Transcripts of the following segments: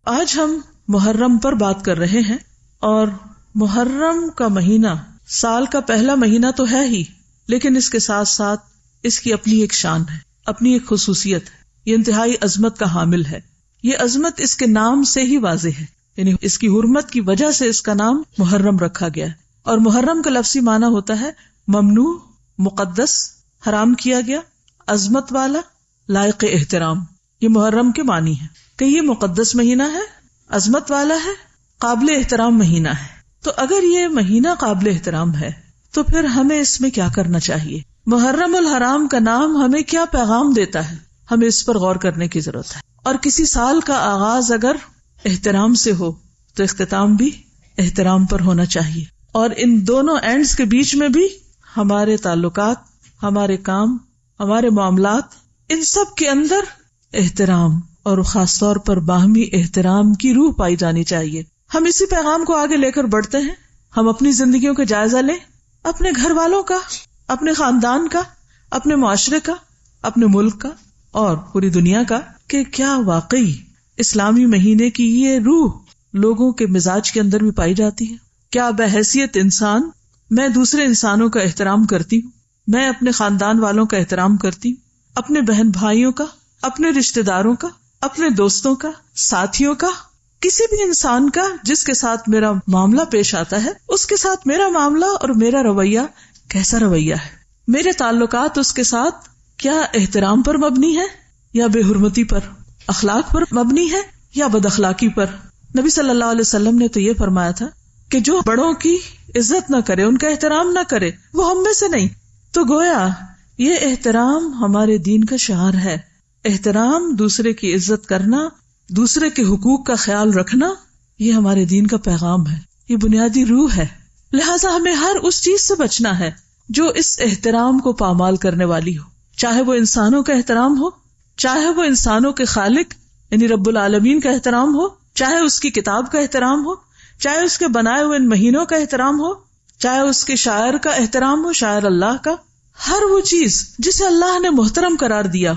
آج ہم محرم پر بات کر رہے ہیں، اور محرم کا مہینہ سال کا پہلا مہینہ تو ہے ہی، لیکن اس کے ساتھ ساتھ اس کی اپنی ایک شان ہے، اپنی ایک خصوصیت ہے، یہ انتہائی عظمت کا حامل ہے۔ یہ عظمت اس کے نام سے ہی واضح ہے، یعنی اس کی حرمت کی وجہ سے اس کا نام محرم رکھا گیا ہے۔ اور محرم کا لفظی معنی ہوتا ہے ممنوع، مقدس، حرام کیا گیا، عظمت والا، لائق احترام۔ یہ محرم کے معنی ہے کہ یہ مقدس مہینہ ہے، عظمت والا ہے، قابل احترام مہینہ ہے۔ تو اگر یہ مہینہ قابل احترام ہے تو پھر ہمیں اس میں کیا کرنا چاہیے؟ محرم الحرام کا نام ہمیں کیا پیغام دیتا ہے؟ ہمیں اس پر غور کرنے کی ضرورت ہے۔ اور کسی سال کا آغاز اگر احترام سے ہو تو اختتام بھی احترام پر ہونا چاہیے، اور ان دونوں اینڈز کے بیچ میں بھی ہمارے تعلقات، ہمارے کام، ہمارے معاملات، ان سب کے اندر احترام اور خاص طور پر باہمی احترام کی روح پائی جانی چاہیے۔ ہم اسی پیغام کو آگے لے کر بڑھتے ہیں۔ ہم اپنی زندگیوں کا جائزہ لیں، اپنے گھر والوں کا، اپنے خاندان کا، اپنے معاشرے کا، اپنے ملک کا اور پوری دنیا کا، کہ کیا واقعی اسلامی مہینے کی یہ روح لوگوں کے مزاج کے اندر بھی پائی جاتی ہے؟ کیا بحیثیت انسان میں دوسرے انسانوں کا احترام کرتی ہوں؟ میں اپنے خاندان والوں کا احترام کرتی ہوں، اپنے بہن بھائیوں کا، اپنے رشتہ داروں کا، اپنے دوستوں کا، ساتھیوں کا، کسی بھی انسان کا جس کے ساتھ میرا معاملہ پیش آتا ہے، اس کے ساتھ میرا معاملہ اور میرا رویہ کیسا رویہ ہے؟ میرے تعلقات اس کے ساتھ کیا احترام پر مبنی ہے یا بے حرمتی پر، اخلاق پر مبنی ہے یا بد اخلاقی پر؟ نبی صلی اللہ علیہ وسلم نے تو یہ فرمایا تھا کہ جو بڑوں کی عزت نہ کرے، ان کا احترام نہ کرے، وہ ہم میں سے نہیں۔ تو گویا یہ احترام ہمارے دین کا شعار ہے۔ احترام، دوسرے کی عزت کرنا، دوسرے کے حقوق کا خیال رکھنا، یہ ہمارے دین کا پیغام ہے، یہ بنیادی روح ہے۔ لہٰذا ہمیں ہر اس چیز سے بچنا ہے جو اس احترام کو پامال کرنے والی ہو، چاہے وہ انسانوں کا احترام ہو، چاہے وہ انسانوں کے خالق یعنی رب العالمین کا احترام ہو، چاہے اس کی کتاب کا احترام ہو، چاہے اس کے بنائے ہوئے ان مہینوں کا احترام ہو، چاہے اس کے شاعر کا احترام ہو، شاعر اللہ کا۔ ہر وہ چیز جسے اللہ نے محترم قرار دیا،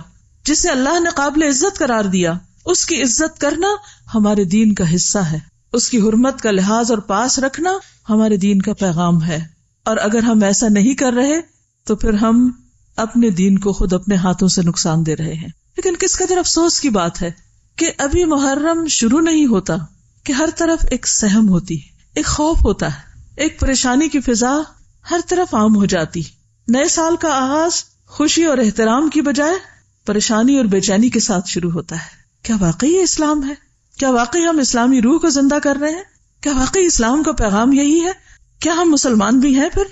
جسے اللہ نے قابل عزت قرار دیا، اس کی عزت کرنا ہمارے دین کا حصہ ہے، اس کی حرمت کا لحاظ اور پاس رکھنا ہمارے دین کا پیغام ہے۔ اور اگر ہم ایسا نہیں کر رہے تو پھر ہم اپنے دین کو خود اپنے ہاتھوں سے نقصان دے رہے ہیں۔ لیکن کس قدر افسوس کی بات ہے کہ ابھی محرم شروع نہیں ہوتا کہ ہر طرف ایک سہم ہوتی ہے، ایک خوف ہوتا ہے، ایک پریشانی کی فضا ہر طرف عام ہو جاتی۔ نئے سال کا آغاز خوشی اور احترام کی بجائے پریشانی اور بے چینی کے ساتھ شروع ہوتا ہے۔ کیا واقعی یہ اسلام ہے؟ کیا واقعی ہم اسلامی روح کو زندہ کر رہے ہیں؟ کیا واقعی اسلام کا پیغام یہی ہے؟ کیا ہم مسلمان بھی ہیں؟ پھر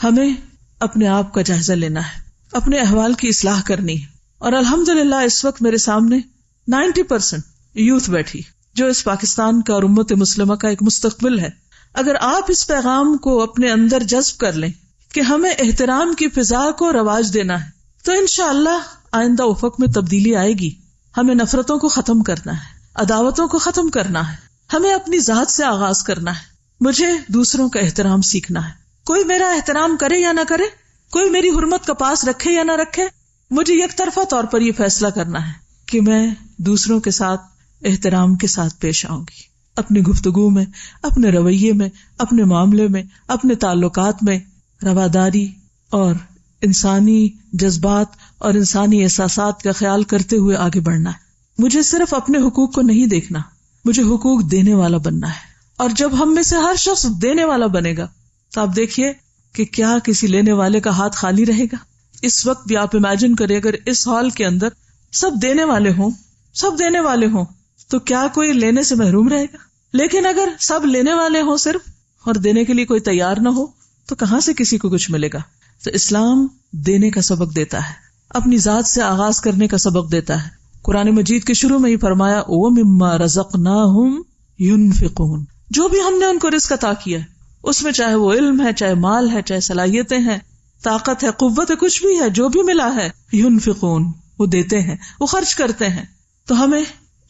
ہمیں اپنے آپ کا جائزہ لینا ہے، اپنے احوال کی اصلاح کرنی ہے۔ اور الحمدللہ اس وقت میرے سامنے 90% یوتھ بیٹھی جو اس پاکستان کا اور امت مسلمہ کا ایک مستقبل ہے۔ اگر آپ اس پیغام کو اپنے اندر جذب کر لیں کہ ہمیں احترام کی فضا کو رواج دینا ہے، تو انشاءاللہ آئندہ افق میں تبدیلی آئے گی۔ ہمیں نفرتوں کو ختم کرنا ہے، عداوتوں کو ختم کرنا ہے، ہمیں اپنی ذات سے آغاز کرنا ہے۔ مجھے دوسروں کا احترام سیکھنا ہے، کوئی میرا احترام کرے یا نہ کرے، کوئی میری حرمت کا پاس رکھے یا نہ رکھے، مجھے یک طرفہ طور پر یہ فیصلہ کرنا ہے کہ میں دوسروں کے ساتھ احترام کے ساتھ پیش آؤں گی، اپنی گفتگو میں، اپنے رویے میں، اپنے معاملے میں، اپنے تعلقات میں رواداری اور انسانی جذبات اور انسانی احساسات کا خیال کرتے ہوئے آگے بڑھنا ہے۔ مجھے صرف اپنے حقوق کو نہیں دیکھنا، مجھے حقوق دینے والا بننا ہے۔ اور جب ہم میں سے ہر شخص دینے والا بنے گا تو آپ دیکھیے کہ کیا کسی لینے والے کا ہاتھ خالی رہے گا؟ اس وقت بھی آپ امیجن کریں اگر اس ہال کے اندر سب دینے والے ہوں تو کیا کوئی لینے سے محروم رہے گا؟ لیکن اگر سب لینے والے ہوں صرف اور دینے کے لیے کوئی تیار نہ ہو تو کہاں سے کسی کو کچھ ملے گا؟ تو اسلام دینے کا سبق دیتا ہے، اپنی ذات سے آغاز کرنے کا سبق دیتا ہے۔ قرآن مجید کے شروع میں ہی فرمایا وَمِمَّا رَزَقْنَاهُمْ يُنْفِقُونَ، جو بھی ہم نے ان کو رزق عطا کیا ہے، اس میں چاہے وہ علم ہے، چاہے مال ہے، چاہے صلاحیتیں ہیں، طاقت ہے، قوت ہے، کچھ بھی ہے، جو بھی ملا ہے، ينفقون، وہ دیتے ہیں، وہ خرچ کرتے ہیں۔ تو ہمیں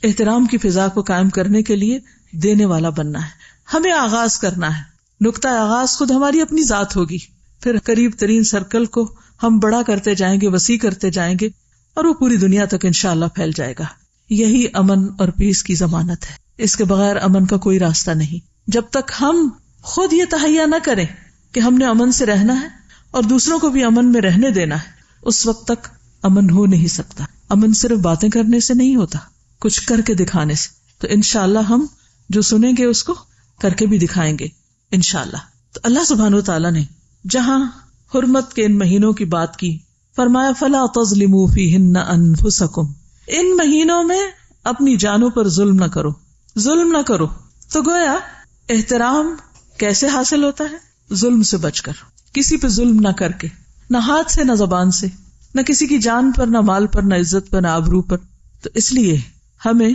احترام کی فضا کو قائم کرنے کے لیے دینے والا بننا ہے، ہمیں آغاز کرنا ہے۔ نقطہ آغاز خود ہماری اپنی ذات ہوگی، پھر قریب ترین سرکل کو ہم بڑا کرتے جائیں گے، وسیع کرتے جائیں گے، اور وہ پوری دنیا تک انشاءاللہ پھیل جائے گا۔ یہی امن اور پیس کی ضمانت ہے۔ اس کے بغیر امن کا کوئی راستہ نہیں. جب تک ہم خود یہ تہیا نہ کریں کہ ہم نے امن سے رہنا ہے اور دوسروں کو بھی امن میں رہنے دینا ہے، اس وقت تک امن ہو نہیں سکتا. امن صرف باتیں کرنے سے نہیں ہوتا، کچھ کر کے دکھانے سے. تو انشاءاللہ ہم جو سنیں گے اس کو کر کے بھی دکھائیں گے انشاءاللہ. تو اللہ سبحانہ وتعالیٰ نے جہاں حرمت کے ان مہینوں کی بات کی، فرمایا فَلَا تَظْلِمُوا فِيهِنَّ أَنفُسَكُمْ، ان مہینوں میں اپنی جانوں پر ظلم نہ کرو، ظلم نہ کرو. تو گویا احترام کیسے حاصل ہوتا ہے؟ ظلم سے بچ کر، کسی پہ ظلم نہ کر کے، نہ ہاتھ سے نہ زبان سے، نہ کسی کی جان پر، نہ مال پر، نہ عزت پر، نہ آبرو پر. تو اس لیے ہمیں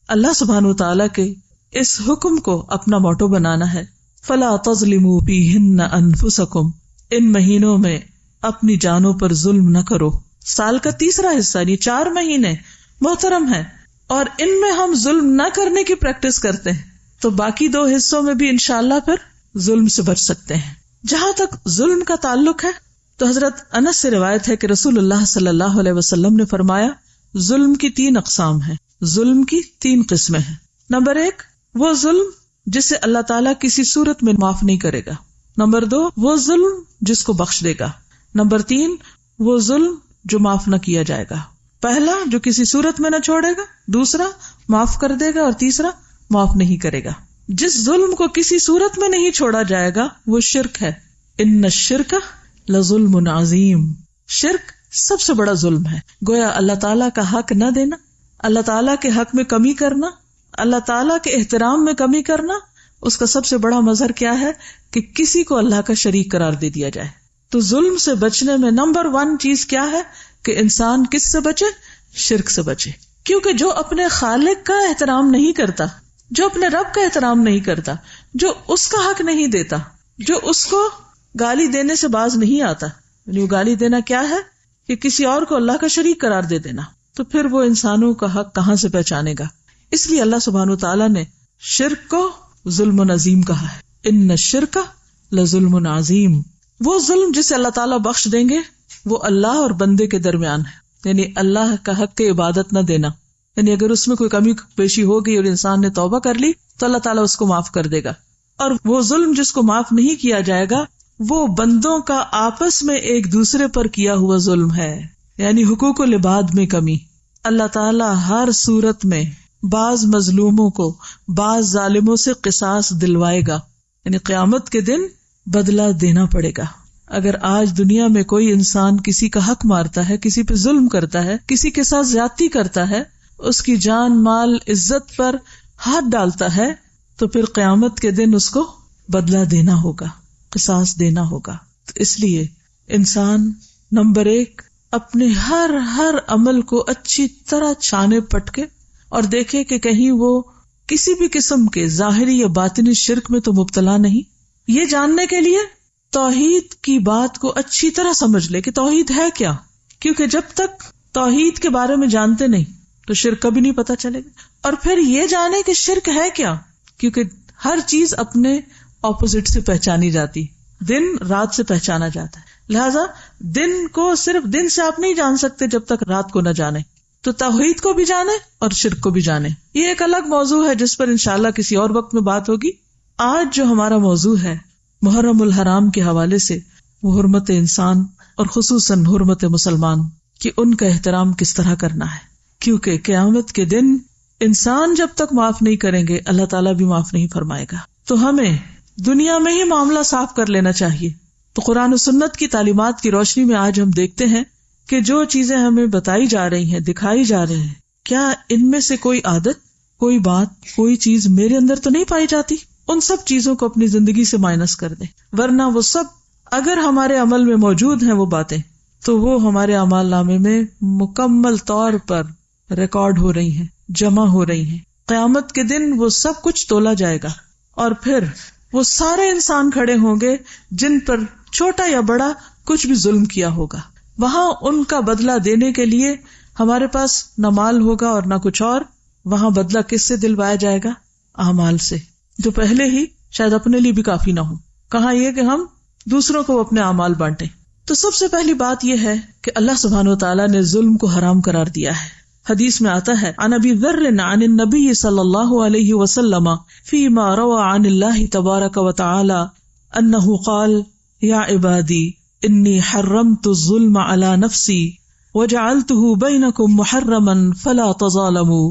اللہ سبحانہ وتعالیٰ کے اس حکم کو اپنا موٹو بنانا ہے. فَلَا تَظْلِمُوا فِيهِنَّ أَنفُسَكُمْ، ان مہینوں میں اپنی جانوں پر ظلم نہ کرو. سال کا تیسرا حصہ یعنی 4 مہینے محترم ہے، اور ان میں ہم ظلم نہ کرنے کی پریکٹس کرتے ہیں تو باقی 2 حصوں میں بھی انشاءاللہ پھر ظلم سے بچ سکتے ہیں. جہاں تک ظلم کا تعلق ہے تو حضرت انس سے روایت ہے کہ رسول اللہ صلی اللہ علیہ وسلم نے فرمایا ظلم کی 3 اقسام ہیں، ظلم کی 3 قسمیں ہیں. نمبر 1 وہ ظلم جسے اللہ تعالیٰ کسی صورت میں معاف نہیں کرے گا. نمبر 2 وہ ظلم جس کو بخش دے گا. نمبر 3 وہ ظلم جو معاف نہ کیا جائے گا. پہلا جو کسی صورت میں نہ چھوڑے گا، دوسرا معاف کر دے گا، اور تیسرا معاف نہیں کرے گا. جس ظلم کو کسی صورت میں نہیں چھوڑا جائے گا وہ شرک ہے. ان الشرک لظلم عظیم، شرک سب سے بڑا ظلم ہے. گویا اللہ تعالیٰ کا حق نہ دینا، اللہ تعالیٰ کے حق میں کمی کرنا، اللہ تعالیٰ کے احترام میں کمی کرنا، اس کا سب سے بڑا مظہر کیا ہے کہ کسی کو اللہ کا شریک قرار دے دیا جائے. تو ظلم سے بچنے میں نمبر 1 چیز کیا ہے کہ انسان کس سے بچے؟ شرک سے بچے. کیونکہ جو اپنے خالق کا احترام نہیں کرتا، جو اپنے رب کا احترام نہیں کرتا، جو اس کا حق نہیں دیتا، جو اس کو گالی دینے سے باز نہیں آتا، یعنی وہ گالی دینا کیا ہے کہ کسی اور کو اللہ کا شریک قرار دے دینا، تو پھر وہ انسانوں کا حق کہاں سے پہچانے گا؟ اس لیے اللہ سبحانہ وتعالیٰ نے شرک کو ظلم عظیم کہا ہے. ان الشرک لظلم عظیم. وہ ظلم جسے اللہ تعالیٰ بخش دیں گے وہ اللہ اور بندے کے درمیان ہے، یعنی اللہ کا حق کی عبادت نہ دینا. یعنی اگر اس میں کوئی کمی پیشی ہو گئی اور انسان نے توبہ کر لی تو اللہ تعالیٰ اس کو معاف کر دے گا. اور وہ ظلم جس کو معاف نہیں کیا جائے گا وہ بندوں کا آپس میں ایک دوسرے پر کیا ہوا ظلم ہے، یعنی حقوق العباد میں کمی. اللہ تعالیٰ ہر صورت میں بعض مظلوموں کو بعض ظالموں سے قصاص دلوائے گا، یعنی قیامت کے دن بدلہ دینا پڑے گا. اگر آج دنیا میں کوئی انسان کسی کا حق مارتا ہے، کسی پہ ظلم کرتا ہے، کسی کے ساتھ زیادتی کرتا ہے، اس کی جان مال عزت پر ہاتھ ڈالتا ہے، تو پھر قیامت کے دن اس کو بدلہ دینا ہوگا، قصاص دینا ہوگا. تو اس لیے انسان نمبر 1 اپنے ہر عمل کو اچھی طرح چھانے پٹکے اور دیکھے کہ کہیں وہ کسی بھی قسم کے ظاہری یا باطنی شرک میں تو مبتلا نہیں. یہ جاننے کے لیے توحید کی بات کو اچھی طرح سمجھ لے کہ توحید ہے کیا، کیونکہ جب تک توحید کے بارے میں جانتے نہیں تو شرک کبھی نہیں پتا چلے گا. اور پھر یہ جانے کہ شرک ہے کیا، کیونکہ ہر چیز اپنے اپوزٹ سے پہچانی جاتی، دن رات سے پہچانا جاتا ہے. لہذا دن کو صرف دن سے آپ نہیں جان سکتے جب تک رات کو نہ جانے. تو توحید کو بھی جانے اور شرک کو بھی جانے. یہ ایک الگ موضوع ہے جس پر انشاءاللہ کسی اور وقت میں بات ہوگی. آج جو ہمارا موضوع ہے محرم الحرام کے حوالے سے، وہ حرمت انسان اور خصوصاً حرمت مسلمان کہ ان کا احترام کس طرح کرنا ہے. کیونکہ قیامت کے دن انسان جب تک معاف نہیں کریں گے اللہ تعالیٰ بھی معاف نہیں فرمائے گا. تو ہمیں دنیا میں ہی معاملہ صاف کر لینا چاہیے. تو قرآن و سنت کی تعلیمات کی روشنی میں آج ہم دیکھتے ہیں کہ جو چیزیں ہمیں بتائی جا رہی ہیں، دکھائی جا رہے ہیں، کیا ان میں سے کوئی عادت، کوئی بات، کوئی چیز میرے اندر تو نہیں پائی جاتی؟ ان سب چیزوں کو اپنی زندگی سے مائنس کر دیں، ورنہ وہ سب اگر ہمارے عمل میں موجود ہیں وہ باتیں، تو وہ ہمارے اعمال نامے میں مکمل طور پر ریکارڈ ہو رہی ہیں، جمع ہو رہی ہیں. قیامت کے دن وہ سب کچھ تولا جائے گا، اور پھر وہ سارے انسان کھڑے ہوں گے جن پر چھوٹا یا بڑا کچھ بھی ظلم کیا ہوگا. وہاں ان کا بدلہ دینے کے لیے ہمارے پاس نہ مال ہوگا اور نہ کچھ اور. وہاں بدلہ کس سے دلوایا جائے گا؟ اعمال سے، جو پہلے ہی شاید اپنے لیے بھی کافی نہ ہو. کہاں یہ کہ ہم دوسروں کو اپنے اعمال بانٹیں. تو سب سے پہلی بات یہ ہے کہ اللہ سبحانہ و تعالیٰ نے ظلم کو حرام قرار دیا ہے. حدیث میں آتا ہے عن ابی ذر عن النبی صلی اللہ علیہ وسلم فیما روى عن اللہ تبارک وتعالی انہ قال یا عبادی انی حرمت الظلم علی نفسی وجعلته بینکم محرما فلا تظالموا۔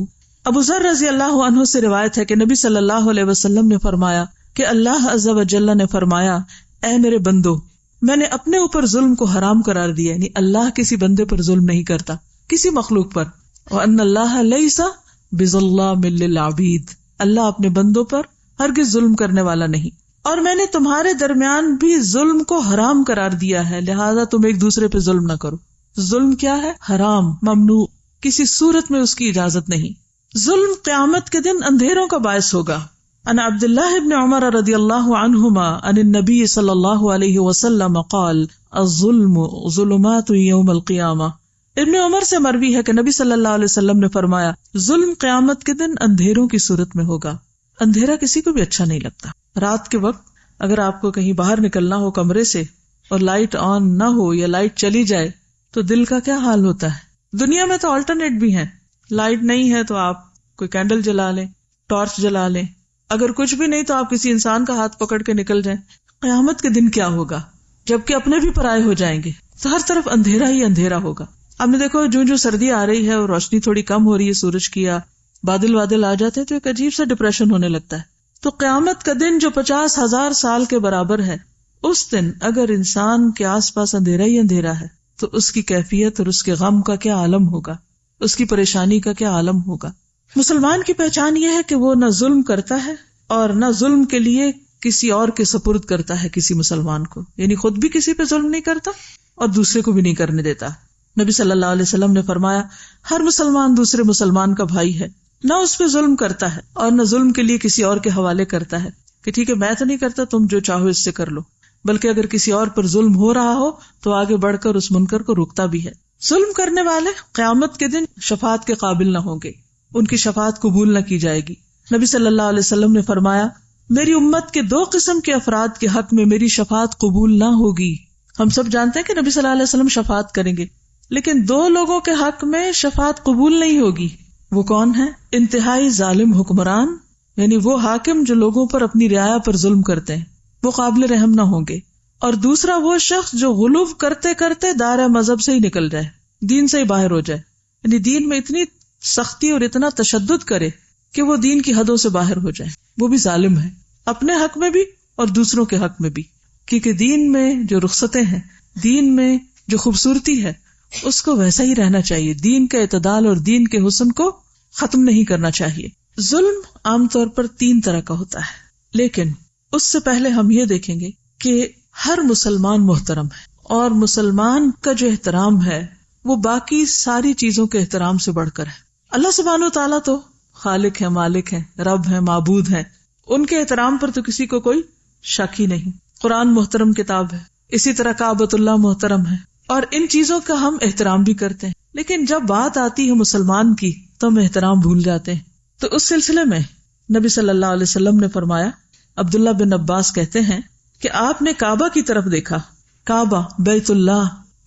ابو ذر رضی اللہ عنہ سے روایت ہے کہ نبی صلی اللہ علیہ وسلم نے فرمایا کہ اللہ عز و جل نے فرمایا، اے میرے بندو، میں نے اپنے اوپر ظلم کو حرام قرار دیا، یعنی اللہ کسی بندے پر ظلم نہیں کرتا، کسی مخلوق پر، وَأَنَّ اللَّهَ لَيْسَ بِظَلَّامٍ لِّلْعَبِيدِ، اللہ اپنے بندوں پر ہرگز ظلم کرنے والا نہیں، اور میں نے تمہارے درمیان بھی ظلم کو حرام قرار دیا ہے، لہذا تم ایک دوسرے پہ ظلم نہ کرو۔ ظلم کیا ہے؟ حرام، ممنوع، کسی صورت میں اس کی اجازت نہیں۔ ظلم قیامت کے دن اندھیروں کا باعث ہوگا۔ عن عبداللہ ابن عمر رضی اللہ عنہما عن النبی صلی اللہ علیہ وسلم قال الظلم ظلمات یوم القیامہ۔ ابن عمر سے مروی ہے کہ نبی صلی اللہ علیہ وسلم نے فرمایا، ظلم قیامت کے دن اندھیروں کی صورت میں ہوگا۔ اندھیرا کسی کو بھی اچھا نہیں لگتا۔ رات کے وقت اگر آپ کو کہیں باہر نکلنا ہو کمرے سے اور لائٹ آن نہ ہو یا لائٹ چلی جائے تو دل کا کیا حال ہوتا ہے۔ دنیا میں تو آلٹرنیٹ بھی ہیں، لائٹ نہیں ہے تو آپ کوئی کینڈل جلا لیں، ٹارچ جلا لیں، اگر کچھ بھی نہیں تو آپ کسی انسان کا ہاتھ پکڑ کے نکل جائیں۔ قیامت کے دن کیا ہوگا جبکہ اپنے بھی پرائے ہو جائیں گے، تو ہر طرف اندھیرا ہی اندھیرا ہوگا۔ آپ نے دیکھو جو سردی آ رہی ہے اور روشنی تھوڑی کم ہو رہی ہے سورج کی، یا بادل آ جاتے ہیں تو ایک عجیب سا ڈپریشن ہونے لگتا ہے۔ تو قیامت کا دن جو 50,000 سال کے برابر ہے، اس دن اگر انسان کے آس پاس اندھیرا ہی اندھیرا ہے تو اس کی کیفیت اور اس کے غم کا کیا عالم ہوگا، اس کی پریشانی کا کیا عالم ہوگا۔ مسلمان کی پہچان یہ ہے کہ وہ نہ ظلم کرتا ہے اور نہ ظلم کے لیے کسی اور کے سپرد کرتا ہے کسی مسلمان کو، یعنی خود بھی کسی پہ ظلم نہیں کرتا اور دوسرے کو بھی نہیں کرنے دیتا۔ نبی صلی اللہ علیہ وسلم نے فرمایا، ہر مسلمان دوسرے مسلمان کا بھائی ہے، نہ اس پہ ظلم کرتا ہے اور نہ ظلم کے لیے کسی اور کے حوالے کرتا ہے کہ ٹھیک ہے میں تو نہیں کرتا، تم جو چاہو اس سے کر لو، بلکہ اگر کسی اور پر ظلم ہو رہا ہو تو آگے بڑھ کر اس منکر کو روکتا بھی ہے۔ ظلم کرنے والے قیامت کے دن شفاعت کے قابل نہ ہوں گے، ان کی شفاعت قبول نہ کی جائے گی۔ نبی صلی اللہ علیہ وسلم نے فرمایا، میری امت کے 2 قسم کے افراد کے حق میں میری شفاعت قبول نہ ہوگی۔ ہم سب جانتے ہیں کہ نبی صلی اللہ علیہ وسلم شفاعت کریں گے، لیکن 2 لوگوں کے حق میں شفاعت قبول نہیں ہوگی۔ وہ کون ہے؟ انتہائی ظالم حکمران، یعنی وہ حاکم جو لوگوں پر اپنی رعایا پر ظلم کرتے ہیں، وہ قابل رحم نہ ہوں گے۔ اور دوسرا وہ شخص جو غلو کرتے کرتے دائرہ مذہب سے ہی نکل جائے، دین سے ہی باہر ہو جائے، یعنی دین میں اتنی سختی اور اتنا تشدد کرے کہ وہ دین کی حدوں سے باہر ہو جائے، وہ بھی ظالم ہے، اپنے حق میں بھی اور دوسروں کے حق میں بھی۔ کیونکہ دین میں جو رخصتیں ہیں، دین میں جو خوبصورتی ہے، اس کو ویسا ہی رہنا چاہیے، دین کا اعتدال اور دین کے حسن کو ختم نہیں کرنا چاہیے۔ ظلم عام طور پر 3 طرح کا ہوتا ہے، لیکن اس سے پہلے ہم یہ دیکھیں گے کہ ہر مسلمان محترم ہے، اور مسلمان کا جو احترام ہے وہ باقی ساری چیزوں کے احترام سے بڑھ کر ہے۔ اللہ سبحانہ و تعالیٰ تو خالق ہے، مالک ہے، رب ہے، معبود ہے، ان کے احترام پر تو کسی کو کوئی شک ہی نہیں۔ قرآن محترم کتاب ہے، اسی طرح کعبۃ اللہ محترم ہے، اور ان چیزوں کا ہم احترام بھی کرتے ہیں، لیکن جب بات آتی ہے مسلمان کی تو ہم احترام بھول جاتے ہیں۔ تو اس سلسلے میں نبی صلی اللہ علیہ وسلم نے فرمایا، عبداللہ بن عباس کہتے ہیں کہ آپ نے کعبہ کی طرف دیکھا، کعبہ بیت اللہ،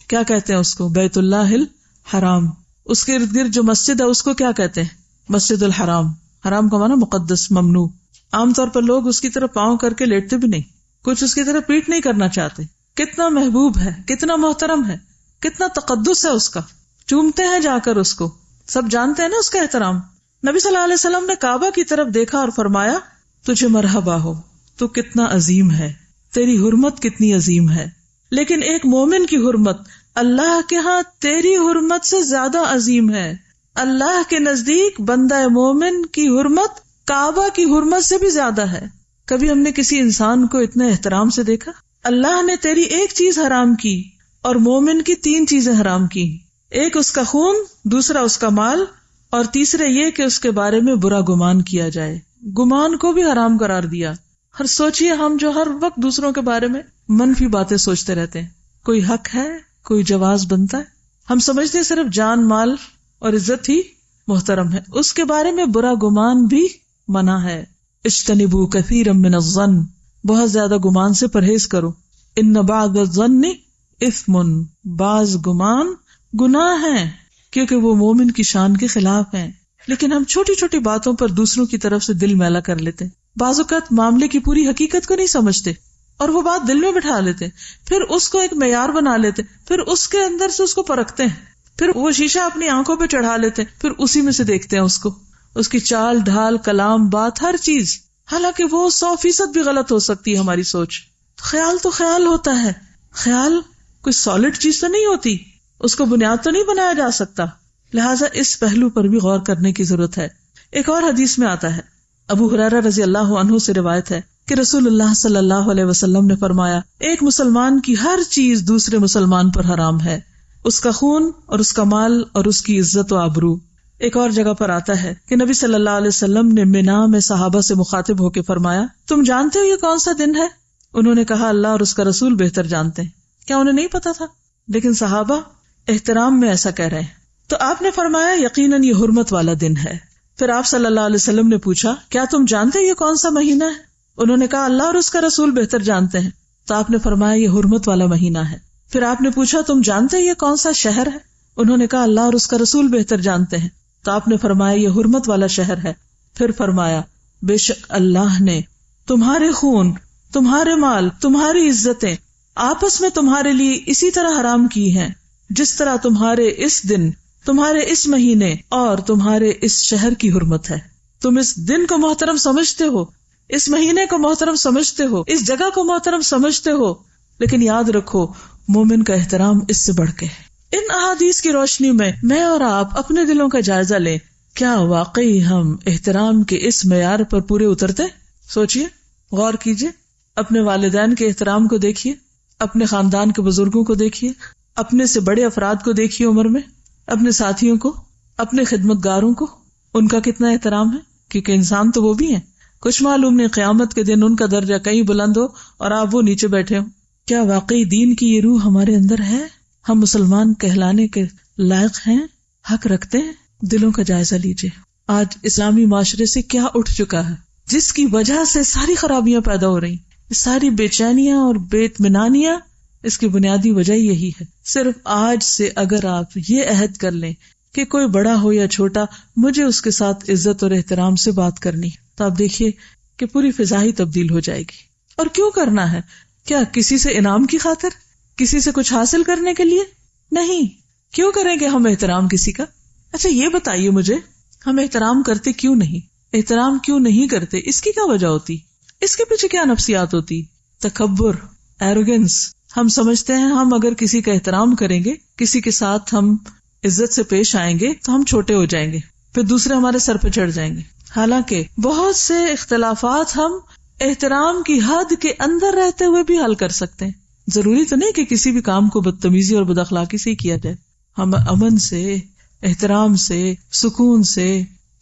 کیا کہتے ہیں اس کو؟ بیت اللہ الحرام۔ اس کے ارد گرد جو مسجد ہے اس کو کیا کہتے ہیں؟ مسجد الحرام۔ حرام کا معنی مقدس، ممنوع۔ عام طور پر لوگ اس کی طرف پاؤں کر کے لیٹتے بھی نہیں، کچھ اس کی طرف پیٹ نہیں کرنا چاہتے۔ کتنا محبوب ہے، کتنا محترم ہے، کتنا تقدس ہے اس کا، چومتے ہیں جا کر اس کو، سب جانتے ہیں نا اس کا احترام۔ نبی صلی اللہ علیہ وسلم نے کعبہ کی طرف دیکھا اور فرمایا، تجھے مرحبا ہو، تو کتنا عظیم ہے، تیری حرمت کتنی عظیم ہے۔ لیکن ایک مومن کی حرمت اللہ کے ہاں تیری حرمت سے زیادہ عظیم ہے۔ اللہ کے نزدیک بندہ مومن کی حرمت کعبہ کی حرمت سے بھی زیادہ ہے۔ کبھی ہم نے کسی انسان کو اتنے احترام سے دیکھا؟ اللہ نے تیری ایک چیز حرام کی اور مومن کی 3 چیزیں حرام کی، ایک اس کا خون، دوسرا اس کا مال، اور تیسرے یہ کہ اس کے بارے میں برا گمان کیا جائے۔ گمان کو بھی حرام قرار دیا۔ ہر سوچئے ہم جو ہر وقت دوسروں کے بارے میں منفی باتیں سوچتے رہتے ہیں، کوئی حق ہے، کوئی جواز بنتا ہے، ہم سمجھتے ہیں صرف جان، مال اور عزت ہی محترم ہے، اس کے بارے میں برا گمان بھی منع ہے۔ اجتنبوا کثیرا من الظن، بہت زیادہ گمان سے پرہیز کرو۔ ان بعض الظن اثم، بعض گمان گناہ ہیں۔ کیونکہ وہ مومن کی شان کے خلاف ہیں. لیکن ہم چھوٹی چھوٹی باتوں پر دوسروں کی طرف سے دل میلا کر لیتے ہیں. بعض اوقات معاملے کی پوری حقیقت کو نہیں سمجھتے اور وہ بات دل میں بٹھا لیتے، پھر اس کو ایک معیار بنا لیتے، پھر اس کے اندر سے اس کو پرکھتے ہیں، پھر وہ شیشہ اپنی آنکھوں پہ چڑھا لیتے ہیں، پھر اسی میں سے دیکھتے ہیں اس کو، اس کی چال ڈھال، کلام، بات، ہر چیز. حالانکہ وہ 100% بھی غلط ہو سکتی ہے ہماری سوچ. خیال تو خیال ہوتا ہے، خیال کوئی سالڈ چیز تو نہیں ہوتی، اس کو بنیاد تو نہیں بنایا جا سکتا. لہٰذا اس پہلو پر بھی غور کرنے کی ضرورت ہے. ایک اور حدیث میں آتا ہے، ابو ہریرہ رضی اللہ عنہ سے روایت ہے کہ رسول اللہ صلی اللہ علیہ وسلم نے فرمایا، ایک مسلمان کی ہر چیز دوسرے مسلمان پر حرام ہے، اس کا خون اور اس کا مال اور اس کی عزت و آبرو. ایک اور جگہ پر آتا ہے کہ نبی صلی اللہ علیہ وسلم نے منا میں صحابہ سے مخاطب ہو کے فرمایا، تم جانتے ہو یہ کون سا دن ہے؟ انہوں نے کہا اللہ اور اس کا رسول بہتر جانتے ہیں. کیا انہیں نہیں پتا تھا؟ لیکن صحابہ احترام میں ایسا کہہ رہے ہیں. تو آپ نے فرمایا یقیناً یہ حرمت والا دن ہے. پھر آپ صلی اللہ علیہ وسلم نے پوچھا کیا تم جانتے یہ کون سا مہینہ ہے؟ انہوں نے کہا اللہ اور اس کا رسول بہتر جانتے ہیں. تو آپ نے فرمایا یہ حرمت والا مہینہ ہے. پھر آپ نے پوچھا تم جانتے یہ کون سا شہر ہے؟ انہوں نے کہا اللہ اور اس کا رسول بہتر جانتے ہیں. تو آپ نے فرمایا یہ حرمت والا شہر ہے. پھر فرمایا بے شک اللہ نے تمہارے خون، تمہارے مال، تمہاری عزتیں آپس میں تمہارے لیے اسی طرح حرام کی ہیں جس طرح تمہارے اس دن، تمہارے اس مہینے اور تمہارے اس شہر کی حرمت ہے. تم اس دن کو محترم سمجھتے ہو، اس مہینے کو محترم سمجھتے ہو، اس جگہ کو محترم سمجھتے ہو، لیکن یاد رکھو مومن کا احترام اس سے بڑھ کے ہے. ان احادیث کی روشنی میں اور آپ اپنے دلوں کا جائزہ لیں. کیا واقعی ہم احترام کے اس معیار پر پورے اترتے؟ سوچئے، غور کیجئے. اپنے والدین کے احترام کو دیکھیے، اپنے خاندان کے بزرگوں کو دیکھیے، اپنے سے بڑے افراد کو دیکھیے عمر میں، اپنے ساتھیوں کو، اپنے خدمت گاروں کو، ان کا کتنا احترام ہے، کیونکہ انسان تو وہ بھی ہیں. کچھ معلوم نہیں قیامت کے دن ان کا درجہ کہیں بلند ہو اور آپ وہ نیچے بیٹھے ہوں. کیا واقعی دین کی یہ روح ہمارے اندر ہے؟ ہم مسلمان کہلانے کے لائق ہیں، حق رکھتے ہیں؟ دلوں کا جائزہ لیجیے. آج اسلامی معاشرے سے کیا اٹھ چکا ہے جس کی وجہ سے ساری خرابیاں پیدا ہو رہی، ساری بے چینیاں اور بے اطمینانیاں. اس کی بنیادی وجہ یہی ہے. صرف آج سے اگر آپ یہ عہد کر لیں کہ کوئی بڑا ہو یا چھوٹا مجھے اس کے ساتھ عزت اور احترام سے بات کرنی، تو آپ دیکھیے کہ پوری فضا ہی تبدیل ہو جائے گی. اور کیوں کرنا ہے؟ کیا کسی سے انعام کی خاطر، کسی سے کچھ حاصل کرنے کے لیے؟ نہیں. کیوں کریں گے ہم احترام کسی کا؟ اچھا یہ بتائیے مجھے، ہم احترام کرتے کیوں نہیں؟ احترام کیوں نہیں کرتے؟ اس کی کیا وجہ ہوتی؟ اس کے پیچھے کیا نفسیات ہوتی؟ تکبر، ایروگنس. ہم سمجھتے ہیں ہم اگر کسی کا احترام کریں گے، کسی کے ساتھ ہم عزت سے پیش آئیں گے تو ہم چھوٹے ہو جائیں گے، پھر دوسرے ہمارے سر پہ چڑھ جائیں گے. حالانکہ بہت سے اختلافات ہم احترام کی حد کے اندر رہتے ہوئے بھی حل کر سکتے ہیں. ضروری تو نہیں کہ کسی بھی کام کو بدتمیزی اور بد اخلاقی سے ہی کیا جائے. ہم امن سے، احترام سے، سکون سے،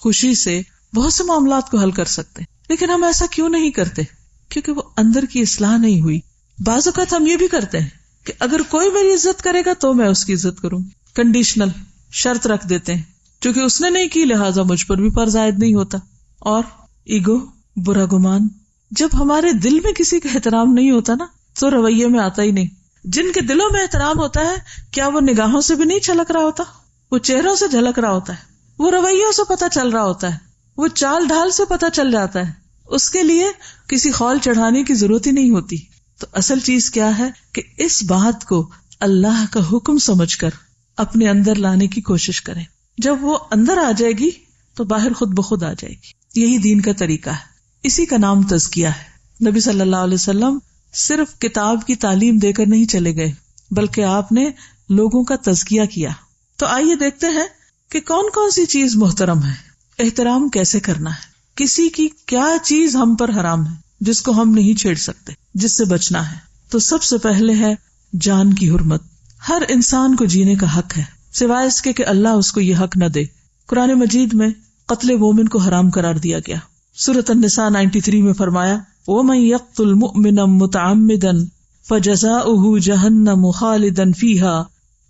خوشی سے بہت سے معاملات کو حل کر سکتے ہیں. لیکن ہم ایسا کیوں نہیں کرتے؟ کیونکہ وہ اندر کی اصلاح نہیں ہوئی. بعض اوقات ہم یہ بھی کرتے ہیں کہ اگر کوئی میری عزت کرے گا تو میں اس کی عزت کروں. کنڈیشنل شرط رکھ دیتے ہیں، چونکہ اس نے نہیں کی لہٰذا مجھ پر بھی فرض عائد نہیں ہوتا. اور ایگو، برا گمان. جب ہمارے دل میں کسی کا احترام نہیں ہوتا نا تو رویے میں آتا ہی نہیں. جن کے دلوں میں احترام ہوتا ہے کیا وہ نگاہوں سے بھی نہیں چھلک رہا ہوتا؟ وہ چہروں سے جھلک رہا ہوتا ہے، وہ رویوں سے پتہ چل رہا ہوتا ہے، وہ چال ڈھال سے پتہ چل جاتا ہے. اس کے لیے کسی خول چڑھانے کی ضرورت ہی نہیں ہوتی. تو اصل چیز کیا ہے کہ اس بات کو اللہ کا حکم سمجھ کر اپنے اندر لانے کی کوشش کریں. جب وہ اندر آ جائے گی تو باہر خود بخود آ جائے گی. یہی دین کا طریقہ ہے. اسی کا نام تزکیہ ہے. نبی صلی اللہ علیہ وسلم صرف کتاب کی تعلیم دے کر نہیں چلے گئے بلکہ آپ نے لوگوں کا تزکیہ کیا. تو آئیے دیکھتے ہیں کہ کون کون سی چیز محترم ہے، احترام کیسے کرنا ہے، کسی کی کیا چیز ہم پر حرام ہے جس کو ہم نہیں چھیڑ سکتے، جس سے بچنا ہے. تو سب سے پہلے ہے جان کی حرمت. ہر انسان کو جینے کا حق ہے سوائے اس کے کہ اللہ اس کو یہ حق نہ دے. قرآن مجید میں قتل مومن کو حرام قرار دیا گیا. سورۃ النساء 93 میں فرمایا وَمَن يَقْتُلْ مُؤْمِنًا مُتَعَمِّدًا فَجَزَاؤُهُ جَهَنَّمُ خَالِدًا فِيهَا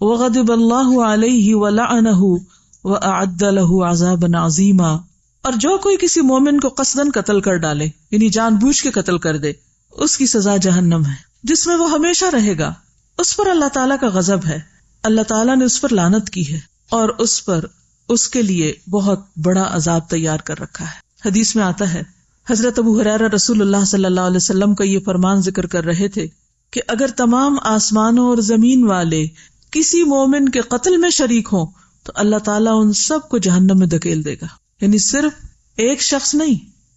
وَغَضِبَ اللَّهُ عَلَيْهِ وَلَعَنَهُ وَأَعَدَّ لَهُ عَذَابًا عَظِيمًا. اور جو کوئی کسی مومن کو قصداً قتل کر ڈالے، یعنی جان بوجھ کے قتل کر دے، اس کی سزا جہنم ہے جس میں وہ ہمیشہ رہے گا. اس پر اللہ تعالیٰ کا غضب ہے، اللہ تعالیٰ نے اس پر لعنت کی ہے اور اس پر اس کے لیے بہت بڑا عذاب تیار کر رکھا ہے. حدیث میں آتا ہے حضرت ابو ہریرہ رسول اللہ صلی اللہ علیہ وسلم کا یہ فرمان ذکر کر رہے تھے کہ اگر تمام آسمانوں اور زمین والے کسی مومن کے قتل میں شریک ہوں تو اللہ تعالیٰ ان سب کو جہنم میں دھکیل دے گا. یعنی صرف ایک شخص نہیں،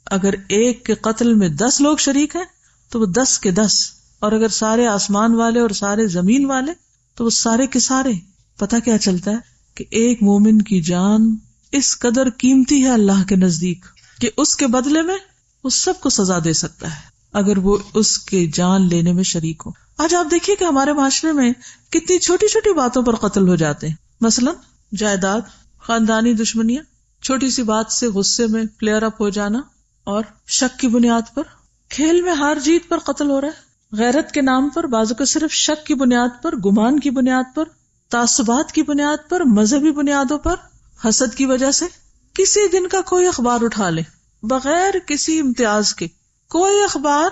اگر ایک کے قتل میں 10 لوگ شریک ہیں تو وہ 10 کے 10، اور اگر سارے آسمان والے اور سارے زمین والے تو وہ سارے کے سارے. پتہ کیا چلتا ہے کہ ایک مومن کی جان اس قدر قیمتی ہے اللہ کے نزدیک کہ اس کے بدلے میں وہ سب کو سزا دے سکتا ہے اگر وہ اس کے جان لینے میں شریک ہو. آج آپ دیکھیے کہ ہمارے معاشرے میں کتنی چھوٹی چھوٹی باتوں پر قتل ہو جاتے ہیں. مثلا جائیداد، خاندانی دشمنیاں، چھوٹی سی بات سے غصے میں فلیئر اپ ہو جانا، اور شک کی بنیاد پر کھیل میں ہار جیت پر قتل ہو رہا ہے، غیرت کے نام پر، بعضوں کو صرف شک کی بنیاد پر، گمان کی بنیاد پر، تعصبات کی بنیاد پر، مذہبی بنیادوں پر، حسد کی وجہ سے. کسی دن کا کوئی اخبار اٹھا لے بغیر کسی امتیاز کے، کوئی اخبار